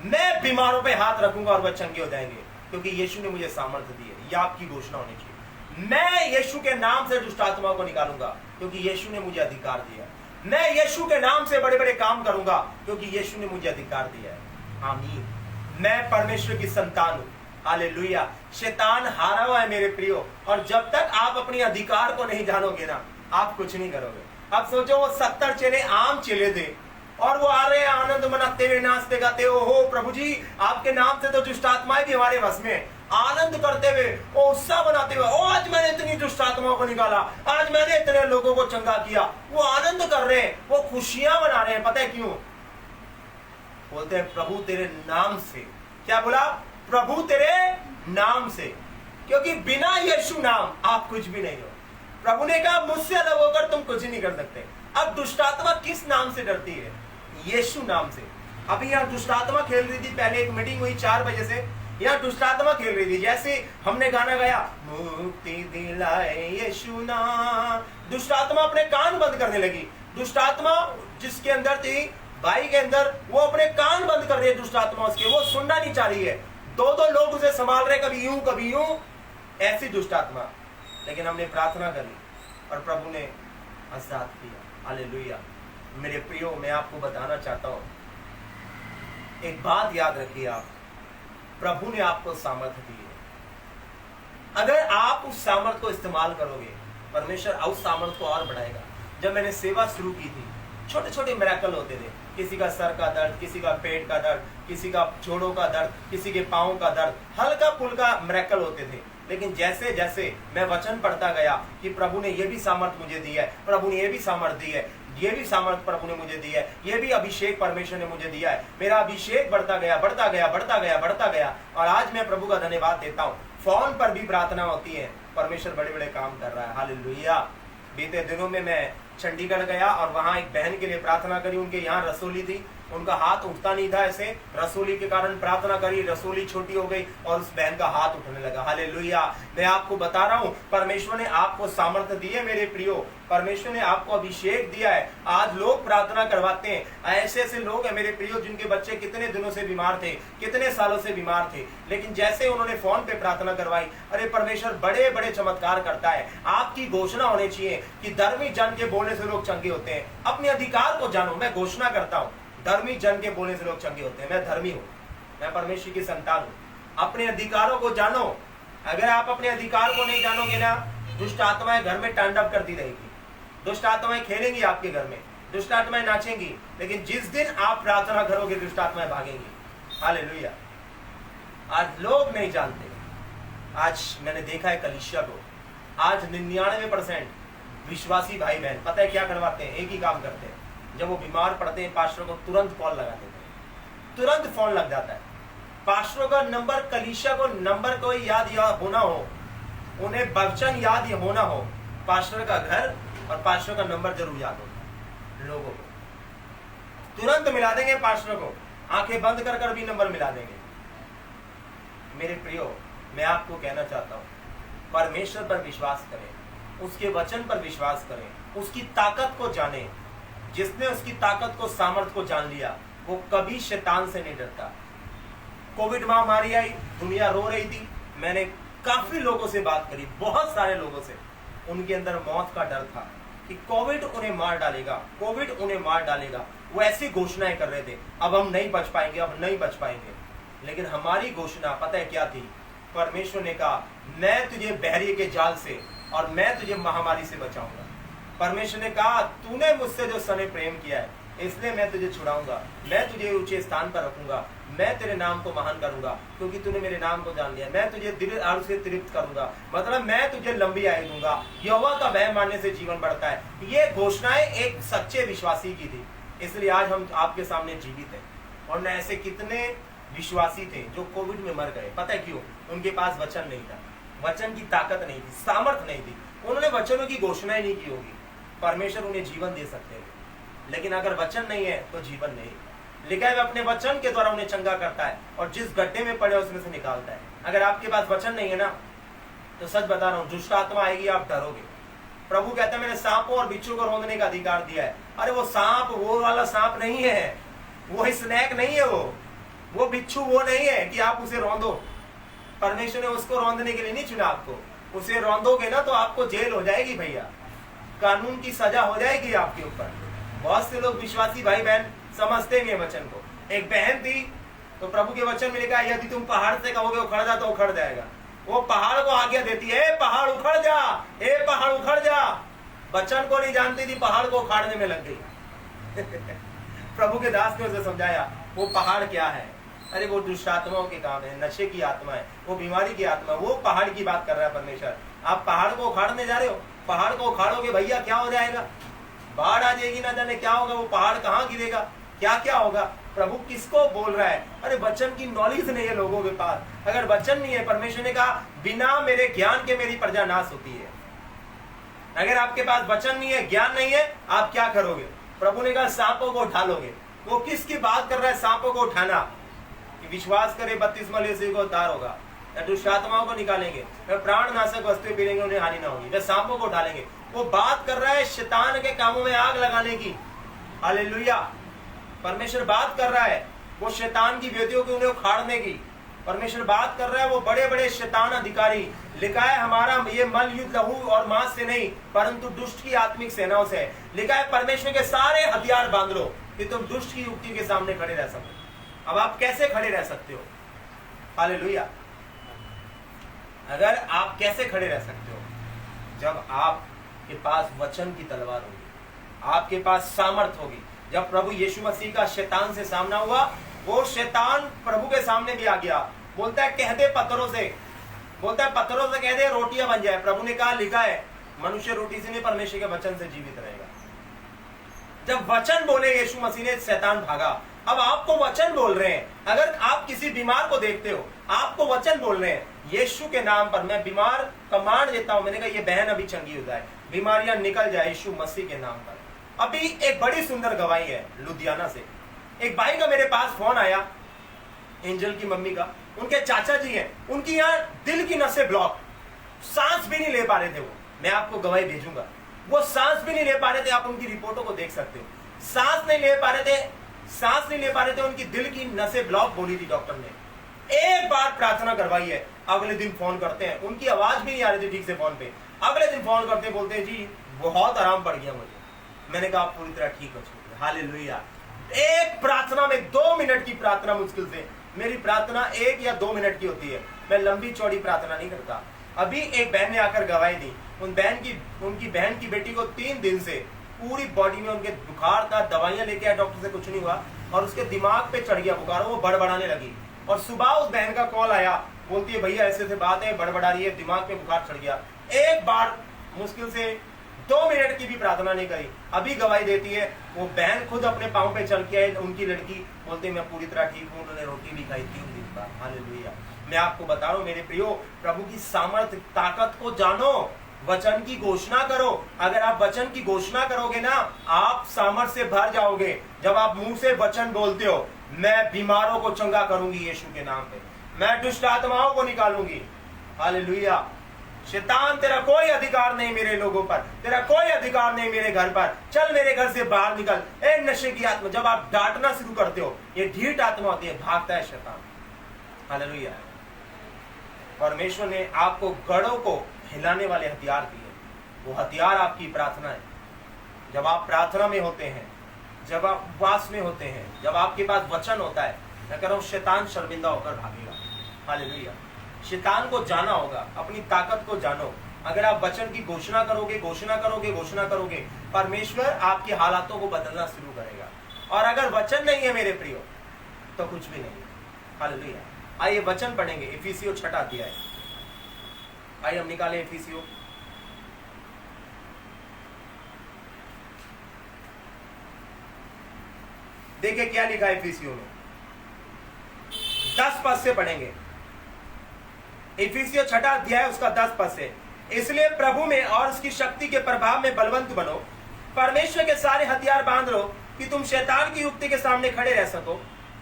मैं बीमारों पे हाथ रखूंगा और वह चंगे हो जाएंगे, क्योंकि यीशु ने मुझे सामर्थ्य दी है। यह आपकी घोषणा होनी चाहिए। मैं यीशु के नाम से दुष्ट आत्माओं को निकालूंगा, क्योंकि यीशु ने मुझे अधिकार दिया। मैं यीशु के नाम से बड़े बड़े काम करूंगा, क्योंकि यीशु ने मुझे अधिकार दिया है। आमीन। मैं परमेश्वर की संतान हूं। हालेलुया। शैतान हारा हुआ है मेरे प्रियो, और जब तक आप अपने अधिकार को नहीं जानोगे ना, आप कुछ नहीं करोगे। अब सोचो वो 70 चेले आम चेले थे और वो आ रहे हैं आनंद मनाते हुए, नाचते गाते, ओहो प्रभु जी आपके नाम से तो दुष्ट आत्माएं भी हमारे वश में, आनंद करते हुए, ओ उत्साह बनाते हुए, ओ आज मैंने इतनी दुष्ट आत्माओं को निकाला, आज मैंने इतने लोगों को चंगा किया। वो आनंद कर रहे हैं, वो खुशियां मना रहे हैं। पता है क्यों? बोलते हैं प्रभु तेरे नाम से। क्या बोला? प्रभु तेरे नाम से। क्योंकि बिना यीशु नाम आप कुछ भी नहीं हो। प्रभु ने कहा मुझसे अलग होकर तुम कुछ नहीं कर सकते। अब दुष्ट आत्मा किस नाम से डरती है? यीशु नाम से। अभी यहाँ दुष्ट आत्मा खेल रही थी, पहले एक मीटिंग हुई 4 बजे से, यहाँ दुष्ट आत्मा खेल रही थी। जैसे हमने गाना गाया मुक्ति दिलाए यीशु नाम, दुष्ट आत्मा अपने कान बंद करने लगी। दुष्ट आत्मा जिसके अंदर थी, भाई के अंदर, वो अपने कान बंद कर रही है। दुष्ट आत्मा उसके, वो सुनना नहीं चाह रही है। 2-2 लोग उसे संभाल रहे, कभी यूं कभी यूं, ऐसी दुष्ट आत्मा। लेकिन हमने प्रार्थना करी और प्रभु ने आजाद किया। हालेलुया। मेरे प्रियो, मैं आपको बताना चाहता हूं, एक बात याद रखिए, आप प्रभु ने आपको सामर्थ्य दी है। अगर आप उस सामर्थ्य को इस्तेमाल करोगे, परमेश्वर उस सामर्थ्य को और बढ़ाएगा। जब मैंने सेवा शुरू की थी, छोटे छोटे मिरेकल होते थे। किसी का सर का दर्द, किसी का पेट का दर्द, किसी का जोड़ों का दर्द, किसी के पाँव का दर्द, हल्का फुल्का मिरेकल होते थे। लेकिन जैसे जैसे मैं वचन पढ़ता गया कि प्रभु ने ये भी सामर्थ्य मुझे दी है, प्रभु ने ये भी सामर्थ्य दी है, ये भी सामर्थ्य प्रभु ने मुझे दी है, ये भी अभिषेक परमेश्वर ने मुझे दिया है, मेरा अभिषेक बढ़ता गया, बढ़ता गया, बढ़ता गया, बढ़ता गया। और आज मैं प्रभु का धन्यवाद देता हूँ। फोन पर भी प्रार्थना होती है, परमेश्वर बड़े बड़े काम कर रहा है। हालेलुया। बीते दिनों में मैं चंडीगढ़ गया और वहां एक बहन के लिए प्रार्थना करी। उनके यहाँ रसोली थी, उनका हाथ उठता नहीं था, ऐसे रसोली के कारण प्रार्थना करी, रसोली छोटी हो गई और उस बहन का हाथ उठने लगा। हालेलुया। मैं आपको बता रहा हूं, परमेश्वर ने आपको सामर्थ्य दी है मेरे प्रियो, परमेश्वर ने आपको अभिषेक दिया है। आज लोग प्रार्थना करवाते हैं, ऐसे ऐसे लोग हैं मेरे प्रियो जिनके बच्चे कितने दिनों से बीमार थे, कितने सालों से बीमार थे, लेकिन जैसे उन्होंने फोन पे प्रार्थना करवाई, अरे परमेश्वर बड़े बड़े चमत्कार करता है। आपकी घोषणा होनी चाहिए कि धर्मी जन के बोलने से लोग चंगे होते हैं। अपने अधिकार को जानो। मैं घोषणा करता हूं, धर्मी जन के बोलने से लोग चंगे होते हैं। मैं धर्मी हूं, मैं परमेश्वर की संतान हूं। अपने अधिकारों को जानो। अगर आप अपने अधिकार को नहीं जानोगे ना, दुष्ट आत्माएं घर में तांडव करती रहेगी, दुष्ट आत्माएं खेलेंगी आपके घर में, दुष्ट आत्माएं नाचेंगी। लेकिन जिस दिन आप प्रार्थना करोगे, दुष्ट आत्माएं भागेंगी। हालेलुया। आज लोग नहीं जानते। आज मैंने देखा है कलीसिया को, आज 99% विश्वासी भाई बहन पता है क्या करवाते हैं? एक ही काम करते हैं, जब वो बीमार पड़ते हैं पास्टरों को तुरंत कॉल लगा देते हैं, तुरंत फोन लग जाता है। पास्टरों का नंबर, कलीसिया को नंबर कोई याद होना हो, उन्हें वचन याद होना हो, पास्टर का घर और पास्टर का नंबर जरूर याद होगा लोगों को, तुरंत मिला देंगे पास्टर को, आंखें बंद कर कर भी नंबर मिला देंगे। मेरे प्रियो, मैं आपको कहना चाहता हूं, परमेश्वर पर विश्वास करें, उसके वचन पर विश्वास करें, उसकी ताकत को जानें। जिसने उसकी ताकत को, सामर्थ को जान लिया, वो कभी शैतान से नहीं डरता। कोविड महामारी आई, दुनिया रो रही थी, मैंने काफी लोगों से बात करी, बहुत सारे लोगों से, उनके अंदर मौत का डर था कि कोविड उन्हें मार डालेगा, कोविड उन्हें मार डालेगा। वो ऐसी घोषणाएं कर रहे थे, अब हम नहीं बच पाएंगे, अब नहीं बच पाएंगे। लेकिन हमारी घोषणा पता है क्या थी? परमेश्वर ने कहा, मैं तुझे बहरिए के जाल से और मैं तुझे महामारी से बचाऊंगा। परमेश्वर ने कहा, तूने मुझसे जो सने प्रेम किया है, इसलिए मैं तुझे छुड़ाऊंगा, मैं तुझे ऊंचे स्थान पर रखूंगा, मैं तेरे नाम को महान करूंगा, क्योंकि तूने मेरे नाम को जान लिया। मैं तुझे दिल आरु से तृप्त करूंगा, मतलब मैं तुझे लंबी आयु दूंगा। यहोवा का भय मानने से जीवन बढ़ता है। ये घोषणाएं एक सच्चे विश्वासी की थी, इसलिए आज हम आपके सामने जीवित हैं। और न ऐसे कितने विश्वासी थे जो कोविड में मर गए। पता है क्यों? उनके पास वचन नहीं था, वचन की ताकत नहीं थी, सामर्थ नहीं थी, उन्होंने वचनों की घोषणाएं नहीं की होगी। परमेश्वर उन्हें जीवन दे सकते हैं, लेकिन अगर वचन नहीं है तो जीवन नहीं। लिखा है, अपने वचन के द्वारा उन्हें चंगा करता है और जिस गड्ढे में पड़े उसमें से निकालता है। अगर आपके पास वचन नहीं है ना, तो सच बता रहा हूं, दुष्ट आत्मा आएगी, आप डरोगे। प्रभु कहता है, मैंने सांपों और बिच्छू को रौंदने का अधिकार दिया है। अरे वो सांप वो वाला सांप नहीं है, वो स्नैक नहीं है, वो बिच्छू वो नहीं है कि आप उसे रौंदो। परमेश्वर ने उसको रौंदने के लिए नहीं चुना आपको। उसे रौंदोगे ना तो आपको जेल हो जाएगी भैया, कानून की सजा हो जाएगी आपके ऊपर। बहुत से लोग विश्वासी भाई बहन समझते नहीं वचन को। एक बहन थी, तो प्रभु के वचन में लिखा, यदि तुम पहाड़ से कहोगे उखड़ जा तो उखड़ जाएगा। वो पहाड़ को आज्ञा देती है, पहाड़ उखड़ जा, ए पहाड़ उखड़ जा। वचन को नहीं जानती थी, पहाड़ को उखाड़ने में लग गई। प्रभु के दास ने उसे समझाया, वो पहाड़ क्या है? अरे वो दुष्ट आत्माओं के काम है, नशे की आत्मा है, वो बीमारी की आत्मा है। वो पहाड़ की बात कर रहा है परमेश्वर। आप पहाड़ को उखाड़ने जा रहे हो, पहाड़ को उखाड़ोगे भैया क्या हो जाएगा? बाढ़ आ जाएगी, ना जाने क्या होगा, वो पहाड़ कहाँ गिरेगा, क्या क्या होगा। प्रभु किसको बोल रहा है? अरे वचन की नॉलेज नहीं है लोगों के पास। अगर वचन नहीं है, परमेश्वर ने कहा, बिना मेरे ज्ञान के मेरी प्रजा नाश होती है। अगर आपके पास वचन नहीं है, ज्ञान नहीं है, आप क्या करोगे? प्रभु ने कहा, सांपों को उठा लोगे। वो किसकी बात कर रहा है? सांपों को उठाना। कि विश्वास करे बपतिस्मा ले उसी को उद्धार होगा, या दुष्ट आत्माओं को निकालेंगे, या प्राण नाशक वस्तुएं पी लेंगे, उन्हें हानि ना होगी, या सांपों को उठा लेंगे। वो बात कर रहा है शैतान के कामों में आग लगाने की। हालेलुया। परमेश्वर बात कर रहा है वो शैतान की वेदियों की, उन्हें उखाड़ने की। परमेश्वर बात कर रहा है वो बड़े बड़े शैतान अधिकारी। लिखा है, हमारा ये मल युद्ध लहू और मांस से नहीं, परंतु दुष्ट की आत्मिक सेनाओं से है। लिखा है, परमेश्वर के सारे हथियार बांध लो कि तुम दुष्ट की युक्ति के सामने खड़े रह सको। अब आप कैसे खड़े रह सकते हो? हालेलुया। अगर आप कैसे खड़े रह सकते हो? जब आपके पास वचन की तलवार होगी, आपके पास सामर्थ होगी। जब प्रभु यीशु मसीह का शैतान से सामना हुआ, वो शैतान प्रभु के सामने भी आ गया। बोलता है, कह दे पत्थरों से, बोलता है पत्थरों से कह दे रोटियां बन जाए। प्रभु ने कहा, लिखा है, मनुष्य रोटी से नहीं परमेश्वर के वचन से जीवित रहेगा। जब वचन बोले यीशु मसीह ने, शैतान भागा। अब आपको वचन बोल रहे हैं। अगर आप किसी बीमार को देखते हो, आपको वचन बोल रहे हैं, यीशु के नाम पर मैं बीमार कमांड देता हूं। मैंने कहा, ये बहन अभी चंगी हो जाए, बीमारियां निकल जाए यीशु मसीह के नाम पर। अभी एक बड़ी सुंदर गवाही है लुधियाना से। एक भाई का मेरे पास फोन आया, एंजल की मम्मी का, उनके चाचा जी हैं, उनकी यहाँ दिल की नसें ब्लॉक, सांस भी नहीं ले पा रहे थे वो। मैं आपको गवाही भेजूंगा। वो सांस भी नहीं ले पा रहे थे, आप उनकी रिपोर्टों को देख सकते हो। सांस नहीं ले पा रहे थे, सांस नहीं ले पा रहे थे, उनकी दिल की नसें ब्लॉक बोली थी डॉक्टर ने। एक बार प्रार्थना करवाई है, अगले दिन फोन करते हैं, उनकी आवाज भी नहीं आ रही थी ठीक से फोन पे। अगले दिन फोन करते बोलते हैं, जी बहुत आराम पड़ गया मुझे। मैंने कहा, आप पूरी तरह ठीक हो चुके। हालेलुया। एक प्रार्थना में 2 मिनट की प्रार्थना, मुश्किल से मेरी प्रार्थना 1 या 2 मिनट की होती है। मैं लंबी चौड़ी प्रार्थना नहीं करता। अभी एक बहन ने आकर गवाही दी। उनकी बहन की बेटी को 3 दिन से पूरी बॉडी में उनके बुखार था, दवाइयां लेके आए डॉक्टर से, कुछ नहीं हुआ, और उसके दिमाग पे चढ़ गया बुखार, वो बड़बड़ाने लगी। और सुबह उस बहन का कॉल आया, बोलती है, भैया ऐसे ऐसे बात है, बड़बड़ा रही है, दिमाग पे बुखार चढ़ गया। एक बार मुश्किल से 2 मिनट की भी प्रार्थना नहीं करी। अभी गवाही देती है, वो बहन खुद अपने पांव पे चल के आई, उनकी लड़की, बोलते मैं पूरी तरह ठीक हूँ, उन्होंने रोटी भी खाई 3 दिन बाद। हालेलुया। मैं आपको बता रहा हूँ मेरे प्रियो, प्रभु की सामर्थ ताकत को जानो। वचन की घोषणा करो। अगर आप वचन की घोषणा करोगे ना, आप सामर्थ्य से भर जाओगे। जब आप मुंह से वचन बोलते हो, मैं बीमारों को चंगा करूंगी यीशु के नाम पे, मैं दुष्ट आत्माओं को निकालूंगी, हालेलुया। शैतान तेरा कोई अधिकार नहीं मेरे लोगों पर, तेरा कोई अधिकार नहीं मेरे घर पर, चल मेरे घर से बाहर निकल। ए नशे की आत्मा, जब आप डांटना शुरू करते हो, ये ढीठ आत्मा होती है, भागता है शैतान, हालेलुया। परमेश्वर ने आपको गढ़ों को हिलाने वाले हथियार दिए, वो हथियार आपकी प्रार्थना है। जब आप प्रार्थना में होते हैं, जब आप उपवास में होते हैं, जब आपके पास वचन होता है, मैं कह रहा हूं शैतान शर्मिंदा होकर भागेगा, हालेलुया। शैतान को जाना होगा, अपनी ताकत को जानो। अगर आप वचन की घोषणा करोगे, घोषणा करोगे, घोषणा करोगे, परमेश्वर आपके हालातों को बदलना शुरू करेगा। और अगर वचन नहीं है मेरे प्रियो, तो कुछ भी नहीं, हालेलुया। आइए वचन पढ़ेंगे, इफिसियों 6 अध्याय। आइए हम निकालें इफिसियों, देखिए क्या लिखा है इफिसियों में। 10 पद से पढ़ेंगे, इफिसियों 6 अध्याय उसका 10 पद से। इसलिए प्रभु में और उसकी शक्ति के प्रभाव में बलवंत बनो, परमेश्वर के सारे हथियार बांध लो कि तुम शैतान की युक्ति के सामने खड़े रह सको।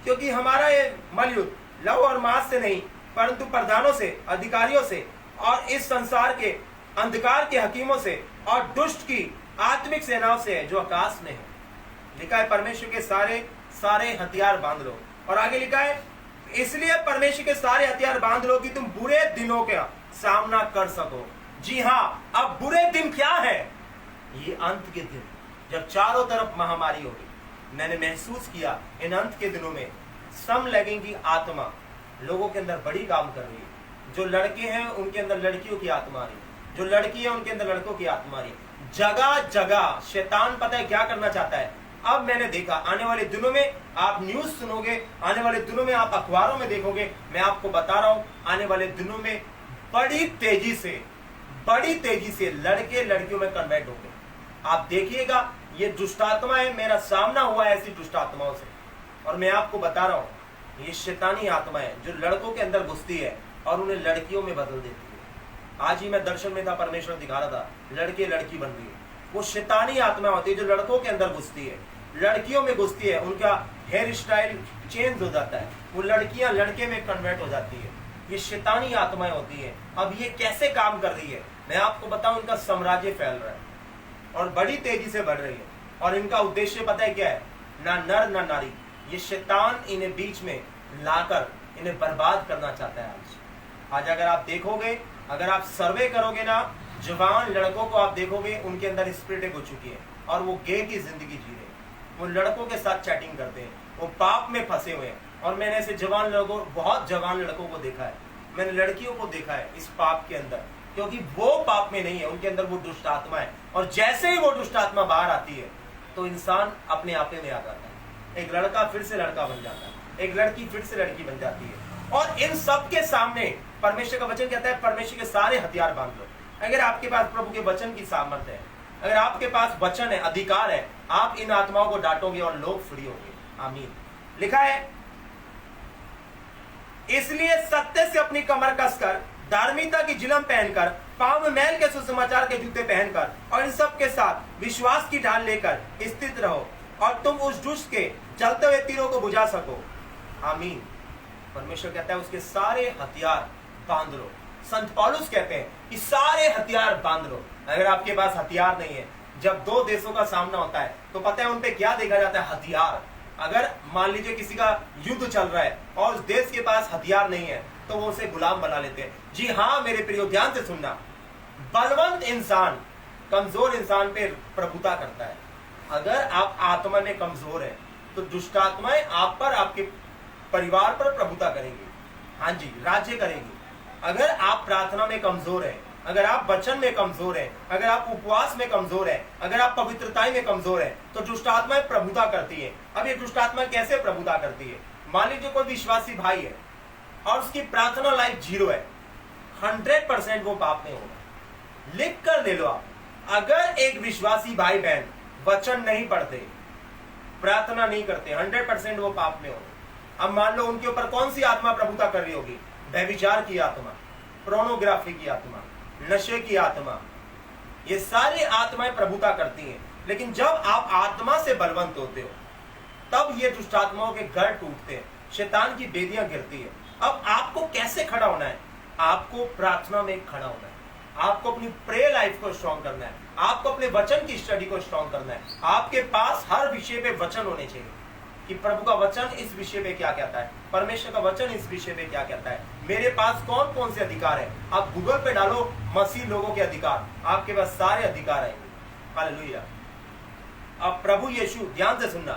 क्योंकि हमारा ये मलयुद्ध लहू और मांस से नहीं, परंतु प्रधानों से, अधिकारियों से और इस संसार के अंधकार के हकीमों से और दुष्ट की आत्मिक सेनाओं से है जो आकाश में है। लिखा है परमेश्वर के सारे हथियार बांध लो। और आगे लिखा है, इसलिए परमेश्वर के सारे हथियार बांध लो कि तुम बुरे दिनों का सामना कर सको। जी हाँ, अब बुरे दिन क्या है? ये अंत के दिन, जब चारों तरफ महामारी होगी। मैंने महसूस किया इन अंत के दिनों में सम लगेंगी आत्मा लोगों के अंदर बड़ी काम कर रही है। जो लड़के हैं उनके अंदर लड़कियों की आत्मा आ रही है, जो लड़की है उनके अंदर लड़कों की आत्मा आ रही है। जगह जगह शैतान पता है क्या करना चाहता है। अब मैंने देखा आने वाले दिनों में आप न्यूज सुनोगे, आने वाले दिनों में आप अखबारों में देखोगे। मैं आपको बता रहा हूं, आने वाले दिनों में बड़ी तेजी से लड़के लड़कियों में कन्वर्ट होंगे। आप देखिएगा, ये दुष्टात्माएं, मेरा सामना हुआ है ऐसी दुष्टात्माओं से। और मैं आपको बता रहा हूं, ये शैतानी आत्मा है जो लड़कों के अंदर घुसती है और उन्हें लड़कियों में बदल देती है। आज ही मैं दर्शन में था, परमेश्वर दिखा रहा था, लड़के लड़की बन रही है। वो शैतानी आत्मा होती है जो लड़कों के अंदर घुसती है, लड़कियों में घुसती है, उनका हेयर स्टाइल चेंज हो जाता है, वो लड़कियां लड़के में कन्वर्ट हो जाती है। ये शैतानी आत्माएं होती है। अब ये कैसे काम कर रही है मैं आपको बताऊं। इनका साम्राज्य फैल रहा है और बड़ी तेजी से बढ़ रही है। और इनका उद्देश्य पता है क्या है? ना नर ना नारी, ये शैतान इन्हें बीच में लाकर इन्हें बर्बाद करना चाहता है। आज अगर आप देखोगे, अगर आप सर्वे करोगे ना, जवान लड़कों को आप देखोगे, उनके अंदर स्पिरिट हो चुकी है और वो गे की जिंदगी जी रहे हैं। वो लड़कों के साथ चैटिंग करते हैं, वो पाप में फंसे हुए हैं। और मैंने ऐसे जवान लोगों, बहुत जवान लड़कों को देखा है, मैंने लड़कियों को देखा है इस पाप के अंदर, क्योंकि वो पाप में नहीं है, उनके अंदर वो दुष्ट आत्मा है। और जैसे ही वो दुष्ट आत्मा बाहर आती है तो इंसान अपने आपे में आ जाता है। एक लड़का फिर से लड़का बन जाता है, एक लड़की फिर से लड़की बन जाती है। और इन सब के सामने परमेश्वर का वचन कहता है, परमेश्वर के सारे हथियार बांध लो। अगर आपके पास प्रभु के वचन की सामर्थ्य है, अगर आपके पास वचन है, अधिकार है, आप इन आत्माओं को डांटोगे और लोग फ्री होंगे। आमीन। लिखा है, इसलिए सत्य से अपनी कमर कसकर, धार्मिकता की जिलम पहनकर, पांव में मैल के सुसमाचार के जूते पहनकर और इन सब के साथ विश्वास की ढाल लेकर स्थित रहो और तुम उस दुष्ट के जलते हुए तीरों को बुझा सको। आमीन। परमेश्वर कहता है उसके सारे हथियार बांध लो। संत पौलुस कहते हैं कि सारे हथियार बांध लो। अगर आपके पास हथियार नहीं है, जब दो देशों का सामना होता है तो पता है उन पे क्या देखा जाता है? हथियार। अगर मान लीजिए किसी का युद्ध चल रहा है और उस देश के पास हथियार नहीं है तो वो उसे गुलाम बना लेते हैं। जी हाँ मेरे प्रियो, ध्यान से सुनना, बलवंत इंसान कमजोर इंसान पे प्रभुता करता है। अगर आप आत्मा में कमजोर है तो दुष्ट आत्माएं आप पर, आपके परिवार पर प्रभुता करेंगी। हाँ जी, राज्य करेंगी। अगर आप प्रार्थना में कमजोर है, अगर आप वचन में कमजोर है, अगर आप उपवास में कमजोर है, अगर आप पवित्रता में कमजोर है, तो दुष्ट आत्माएं प्रभुता करती है। अब ये दुष्ट आत्मा कैसे प्रभुता करती है? मान लीजिए कोई विश्वासी भाई है और उसकी प्रार्थना लाइफ 0 है, 100% वो पाप में होगा। लिख कर ले लो आप, अगर एक विश्वासी भाई बहन वचन नहीं पढ़ते, प्रार्थना नहीं करते, 100% वो पाप में होगा। अब मान लो उनके ऊपर कौन सी आत्मा प्रभुता कर रही होगी? व्यभिचार की आत्मा, पोर्नोग्राफी की आत्मा, नशे की आत्मा, ये सारी आत्माएं प्रभुता करती हैं, लेकिन जब आप आत्मा से बलवंत होते हो तब ये दुष्ट आत्माओं के घर टूटते हैं, शैतान की बेदियां गिरती है। अब आपको कैसे खड़ा होना है? आपको प्रार्थना में खड़ा होना है, आपको अपनी प्रेयर लाइफ को स्ट्रॉन्ग करना है, आपको अपने वचन की स्टडी को स्ट्रॉन्ग करना है। आपके पास हर विषय पे वचन होने चाहिए कि प्रभु का वचन इस विषय पे क्या कहता है, परमेश्वर का वचन इस विषय पे क्या कहता है, मेरे पास कौन कौन से अधिकार है। आप गूगल पे डालो मसीह लोगों के अधिकार, आपके पास सारे अधिकार आएंगे। हालेलुया। अब प्रभु यीशु, ध्यान से सुनना,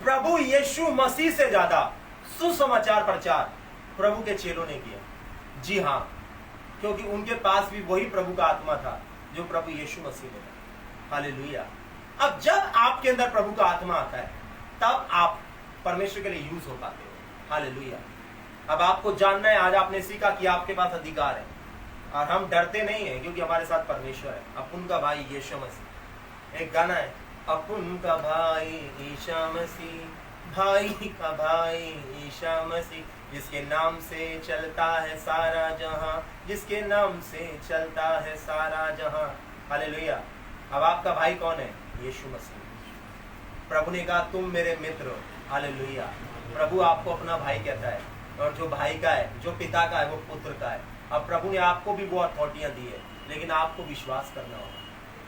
प्रभु यीशु मसीह से ज्यादा सुसमाचार प्रचार प्रभु के चेलों ने किया। जी हाँ, क्योंकि उनके पास भी वही प्रभु का आत्मा था जो प्रभु यीशु मसीह में था। हालेलुया। अब जब आपके अंदर प्रभु का आत्मा आता है तब आप परमेश्वर के लिए यूज हो पाते हो। हालेलुया। अब आपको जानना है, आज आपने सीखा कि आपके पास अधिकार है और हम डरते नहीं है क्योंकि हमारे साथ परमेश्वर है, अपुन का भाई यीशु मसीह। एक गाना है, अपुन का भाई ईशा मसीह, भाई का भाई ईशा मसीह, जिसके नाम से चलता है सारा जहां, जिसके नाम से चलता है सारा जहां। हालेलुया। अब आपका भाई कौन है? यीशु मसीह। प्रभु ने कहा तुम मेरे मित्र हो। हालेलुया। प्रभु आपको अपना भाई कहता है, और जो भाई का है, जो पिता का है, वो पुत्र का है। अब प्रभु ने आपको भी वो अथॉरिटियां दी है, लेकिन आपको विश्वास करना होगा,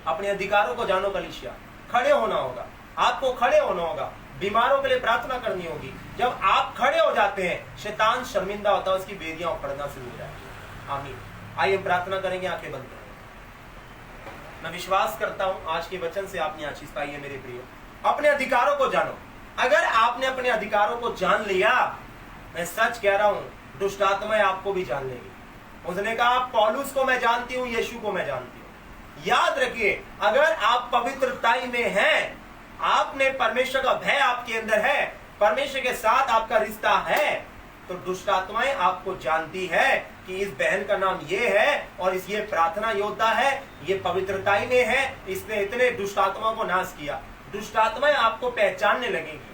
अपने अधिकारों को जानो कलीसिया, खड़े होना होगा, आपको खड़े होना होगा, बीमारों के लिए प्रार्थना करनी होगी। जब आप खड़े हो जाते हैं, शैतान शर्मिंदा होता है, उसकी बेदियां उखड़ना शुरू हो जाती है। आमीन। आइए हम प्रार्थना करेंगे, आंखें बंद करेंगे। मैं विश्वास करता हूं आज के वचन से आपने आशीष पाई है। मेरे प्रिय, अपने अधिकारों को जानो। अगर आपने अपने अधिकारों को जान लिया, मैं सच कह रहा हूं, दुष्ट आत्माएं आपको भी जान लेगी। उसने कहा पौलुस को मैं जानती हूं, यीशु को मैं जानती हूं। याद रखिए, अगर आप पवित्रताई में हैं, आपने परमेश्वर का भय आपके अंदर है, परमेश्वर के साथ आपका रिश्ता है, तो दुष्ट आत्माएं आपको जानती है कि इस बहन का नाम ये है और इस ये प्रार्थना योद्धा है, ये पवित्रताई में है, इसने इतने दुष्ट आत्माओं को नाश किया। दुष्ट आत्माएं आपको पहचानने लगेंगी।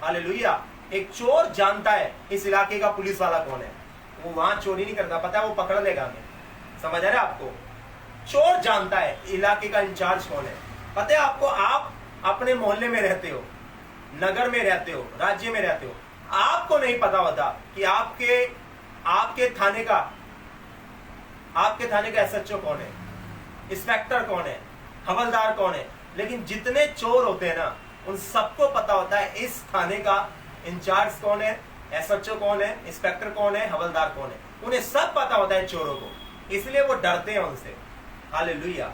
हालेलुया। एक चोर जानता है इस इलाके का पुलिस वाला कौन है, वो वहां चोरी नहीं करता, पता है वो पकड़ लेगा हमें। समझ आ रहा है आपको? चोर जानता है इलाके का इंचार्ज कौन है, पता है आपको। आप अपने मोहल्ले में रहते हो, नगर में रहते हो, राज्य में रहते हो, आपको नहीं पता होता कि आपके थाने का एसएचओ कौन है, इंस्पेक्टर कौन है, हवलदार कौन है। लेकिन जितने चोर होते हैं ना, उन सबको पता होता है इस थाने का इंचार्ज कौन है, एसएचओ कौन है, इंस्पेक्टर कौन है, हवलदार कौन है। उन्हें सब पता होता है चोरों को, इसलिए वो डरते हैं उनसे। हालेलुया।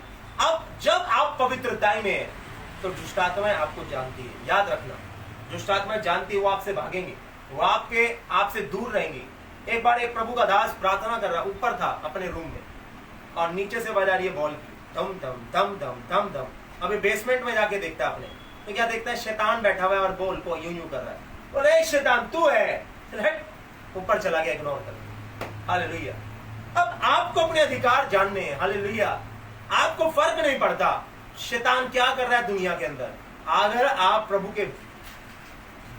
अब जब आप पवित्रताई में हैं, तो दुष्ट आत्माएं आपको जानती है। याद रखना, दुष्ट आत्माएं जानती है, वो आपसे भागेंगी, वो आपसे दूर रहेंगी। एक बार एक प्रभु का दास प्रार्थना कर रहा, ऊपर था अपने रूम में, और नीचे से बजा रही है बॉल की, धम धम धम धम धम धम। अभी बेसमेंट में जाके देखता है अपने, तो क्या देखता है, शैतान बैठा हुआ है और बॉल को यूं यूं कर रहा है। बोले शैतान तू है, ऊपर चला गया इग्नोर कर। हालेलुया। अब आपको अपने अधिकार जानने हैं। हालेलुया। आपको फर्क नहीं पड़ता शैतान क्या कर रहा है दुनिया के अंदर। अगर आप प्रभु के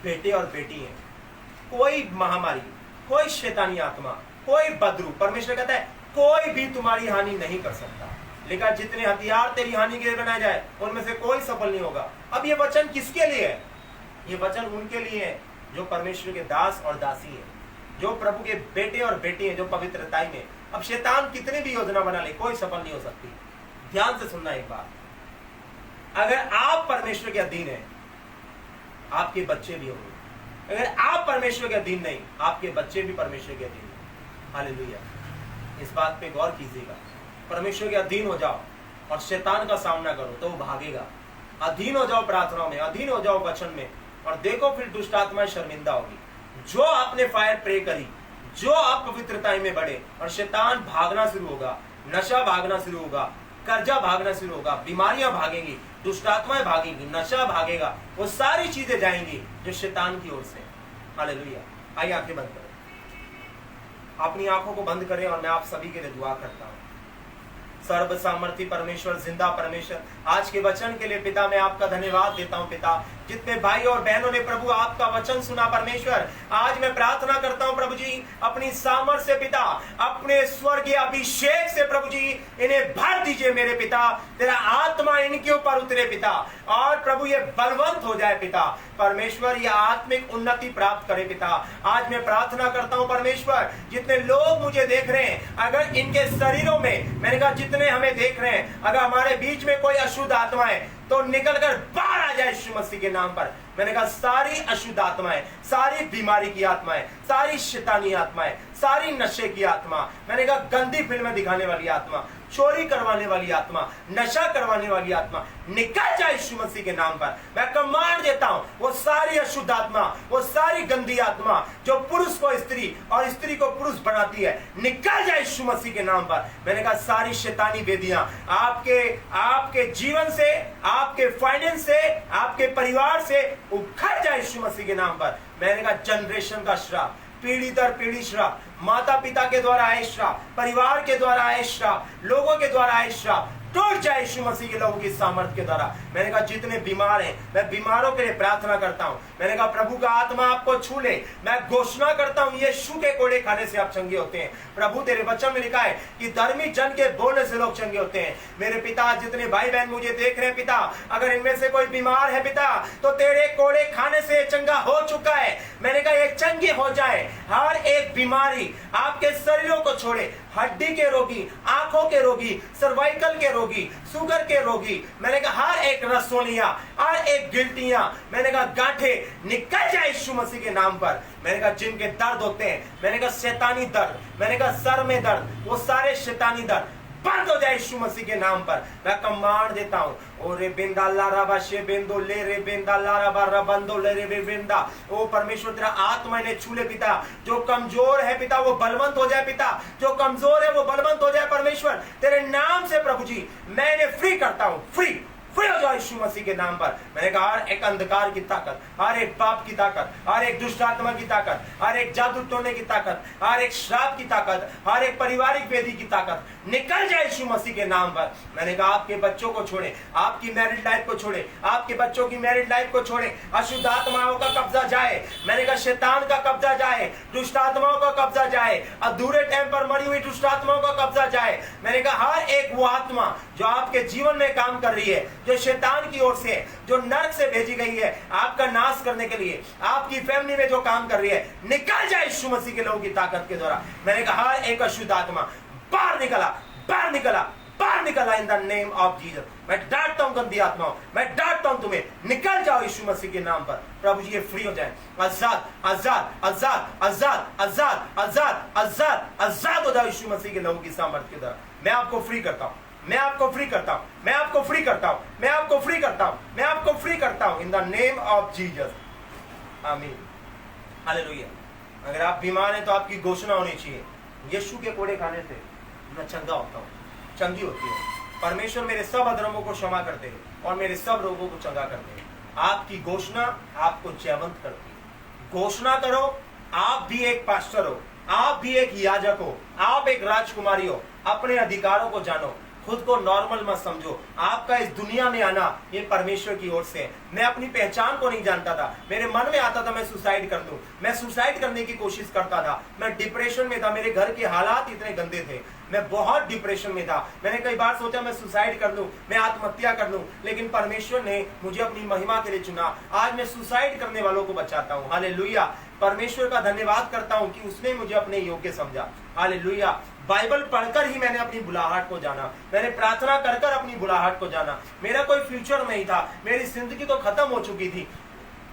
बेटे और बेटी हैं, कोई महामारी, कोई शैतानी आत्मा, कोई बदरू, परमेश्वर कहता है कोई भी तुम्हारी हानि नहीं कर सकता। लेकिन जितने हथियार तेरी हानि के लिए बनाए जाए, उनमें से कोई सफल नहीं होगा। अब ये वचन किसके लिए है? ये वचन उनके लिए है जो परमेश्वर के दास और दासी हैं, जो प्रभु के बेटे और बेटी हैं, जो पवित्रताई में। अब शैतान कितने भी योजना बना ले, कोई सफल नहीं हो सकती। ध्यान से सुनना एक बात, अगर आप परमेश्वर के अधीन हैं, आपके बच्चे भी होंगे। अगर आप परमेश्वर के अधीन नहीं, आपके बच्चे भी परमेश्वर के अधीन हैं। हालेलुया। इस बात पे गौर कीजिएगा। परमेश्वर के अधीन हो जाओ और शैतान का सामना करो तो वो भागेगा। अधीन हो जाओ प्रार्थना में, अधीन हो जाओ वचन में, और देखो फिर दुष्ट आत्मा शर्मिंदा होगी। जो आपने फायर प्रे करी, जो आप पवित्रताई में बढ़े, और शैतान भागना शुरू होगा, नशा भागना शुरू होगा, कर्जा भागना शुरू होगा, बीमारियां भागेंगी, दुष्ट आत्माएं भागेंगी, नशा भागेगा, वो सारी चीजें जाएंगी जो शैतान की ओर से। हालेलुया। आइए आंखें बंद करें, अपनी आंखों को बंद करें और मैं आप सभी के लिए दुआ करता हूं। सर्व सामर्थी परमेश्वर, जिंदा परमेश्वर, आज के वचन के लिए पिता मैं आपका धन्यवाद देता हूं पिता। जितने भाई और बहनों ने प्रभु आपका वचन सुना परमेश्वर, आज मैं प्रार्थना करता हूं प्रभु जी, अपनी सामर्थ्य से पिता, अपने स्वर्गीय अभिषेक से प्रभु जी इन्हें भर दीजिए मेरे पिता। तेरा आत्मा इनके ऊपर उतरे पिता, और प्रभु ये बलवंत हो जाए पिता परमेश्वर, ये आत्मिक उन्नति प्राप्त करे पिता। आज मैं प्रार्थना करता हूं परमेश्वर, जितने लोग मुझे देख रहे हैं, अगर इनके शरीरों में, मैंने कहा जितने हमें देख रहे हैं, अगर हमारे बीच में कोई अशुद्ध आत्मा है तो निकल कर बाहर आ जाए यीशु मसीह के नाम पर। मैंने कहा सारी अशुद्ध आत्माएं, सारी बीमारी की आत्माएं, सारी शैतानी आत्माएं, सारी नशे की आत्मा, मैंने कहा गंदी फिल्में दिखाने वाली आत्मा, चोरी करवाने वाली आत्मा, नशा करवाने वाली आत्मा, निकल जाए यीशु मसीह के नाम पर। मैं कमांड देता हूं, वो सारी अशुद्ध आत्मा, वो सारी गंदी आत्मा जो पुरुष को स्त्री और स्त्री को पुरुष बनाती है, निकल जाए यीशु मसीह के नाम पर। मैंने कहा सारी शैतानी वेदियां आपके जीवन से, आपके फाइनेंस से, आपके परिवार से उखड़ जाए यीशु मसीह के नाम पर। मैंने कहा जनरेशन का श्राप, पीढ़ी दर पीढ़ी श्राप, माता पिता के द्वारा आए श्राप, परिवार के द्वारा आए श्राप, लोगों के द्वारा आए श्राप, टूट जाए यीशु मसीह के लोगों की सामर्थ के द्वारा। मैंने कहा जितने बीमार हैं, मैं बीमारों के लिए प्रार्थना करता हूं। मैंने कहा प्रभु का आत्मा आपको छू ले। मैं घोषणा करता हूं यीशु के कोड़े खाने से आप चंगे होते हैं। प्रभु तेरे वचन में लिखा है कि धर्मी जन के बोलने से लोग चंगे होते हैं। मेरे पिता, जितने भाई बहन मुझे देख रहे हैं पिता, अगर इनमें से कोई बीमार है पिता, तो तेरे कोड़े खाने से चंगा हो चुका है। मैंने कहा ये चंगे हो जाए, हर एक बीमारी आपके शरीरों को छोड़े, हड्डी के रोगी, आंखों के रोगी, सर्वाइकल के रोगी, शुगर के रोगी, मैंने कहा हर एक रसोलियां, हर एक गिल्टियां, मैंने कहा गांठे निकल जाए यीशु मसीह के नाम पर। मैंने कहा जिनके दर्द होते हैं, मैंने कहा शैतानी दर्द, मैंने कहा सर में दर्द, वो सारे शैतानी दर्द बंद हो जाए यीशु मसीह के नाम पर। मैं कमांड देता हूं, ओ रे बेंदा लारा बाशे बेंदो ले रे बेंदा लारा बारा बंदो ले रे बेंदा। ओ परमेश्वर तेरा आत्मा ने छू ले पिता। जो कमजोर है पिता वो बलवंत हो जाए पिता, जो कमजोर है वो बलवंत हो जाए परमेश्वर तेरे नाम से। प्रभु जी मैं इन्हें फ्री करता हूं, फ्री हो जाओ यीशु मसीह के नाम पर। मैंने कहा हर एक अंधकार की ताकत, हर एक पाप की ताकत, हर एक दुष्ट आत्मा की ताकत, हर एक जादू टोने की ताकत, हर एक श्राप की ताकत, हर एक पारिवारिक वेदी की ताकत निकल जाए यीशु मसीह के नाम पर। मैंने कहा आपके बच्चों को छोड़े, आपकी मैरिड लाइफ को छोड़े, आपके बच्चों की मैरिड लाइफ को छोड़े, अशुद्ध आत्माओं का कब्जा जाए। मैंने कहा शैतान का कब्जा जाए, दुष्ट आत्माओं का कब्जा जाए, अधूरे टाइम पर मरी हुई दुष्ट आत्माओं का कब्जा जाए। मैंने कहा हर एक वो आत्मा जो आपके जीवन में काम कर रही है, जो शैतान की ओर से, जो नरक से भेजी गई है आपका नाश करने के लिए, आपकी फैमिली में जो काम कर रही है, निकल जाए यीशु मसीह के लोगों की ताकत के द्वारा। मैंने कहा हर एक अशुद्ध आत्मा बाहर निकला, बाहर निकला, बाहर निकला in the name of Jesus. मैं डांटता हूं गंदी आत्माओं, मैं डांटता हूं तुम्हें, निकल जाओ यीशु मसीह के नाम पर। प्रभु जी ये फ्री हो जाए, आजाद आजाद आजाद आजाद आजाद आजाद आजाद आजाद हो जाओ यीशु मसीह के लोगों की सामर्थ्य के द्वारा। मैं आपको फ्री करता हूं, मैं आपको फ्री करता हूं, मैं आपको फ्री करता हूं, मैं आपको फ्री करता हूं, मैं आपको फ्री करता हूं in the name of Jesus. आमीन, हालेलुया। अगर आप बीमार हैं तो आपकी घोषणा होनी चाहिए, यीशु के कोड़े खाने से मैं चंगा होता हूं, चंगी होती है। परमेश्वर मेरे सब अधर्मों को क्षमा करते हैं और मेरे सब रोगों को चंगा करते हैं। आपकी घोषणा आपको जयवंत करती है। घोषणा करो, आप भी एक पास्टर हो, आप भी एक याजक हो, आप एक राजकुमारी हो। अपने अधिकारों को जानो, खुद को नॉर्मल मत समझो। आपका इस दुनिया में आना ये परमेश्वर की ओर से है। मैं अपनी पहचान को नहीं जानता था, मेरे मन में आता था मैं सुसाइड कर दूं, मैं सुसाइड करने की कोशिश करता था, मैं डिप्रेशन में था, मेरे घर के हालात इतने गंदे थे, मैं बहुत डिप्रेशन में था। मैंने कई बार सोचा मैं सुसाइड कर दूं, मैं आत्महत्या कर दूं, लेकिन परमेश्वर ने मुझे अपनी महिमा के लिए चुना। आज मैं सुसाइड करने वालों को बचाता हूं। हालेलुया। परमेश्वर का धन्यवाद करता हूं कि उसने मुझे अपने योग्य समझा। हालेलुया। बाइबल पढ़कर ही मैंने अपनी बुलाहट को जाना, मैंने प्रार्थना कर कर अपनी बुलाहट को जाना। मेरा कोई फ्यूचर नहीं था, मेरी जिंदगी तो खत्म हो चुकी थी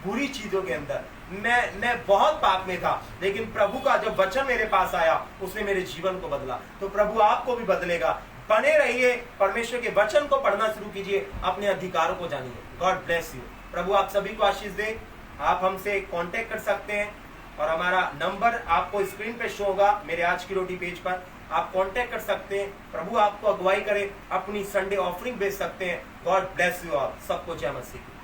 बुरी चीजों के अंदर। मैं बहुत पाप में था, लेकिन प्रभु का जब वचन मेरे पास आया उसने मेरे जीवन को बदला। तो प्रभु आपको भी बदलेगा। बने रहिए, परमेश्वर के वचन को पढ़ना शुरू कीजिए, अपने अधिकारों को जानिए। God bless you. प्रभु आप सभी को आशीष दे। आप हमसे कांटेक्ट कर सकते हैं और हमारा नंबर आपको स्क्रीन पे शो होगा मेरे आज की रोटी पेज पर। आप कांटेक्ट कर सकते हैं। प्रभु आपको अगुवाई करे, अपनी संडे ऑफरिंग भेज सकते हैं। God bless you all. सबको जय मसीह।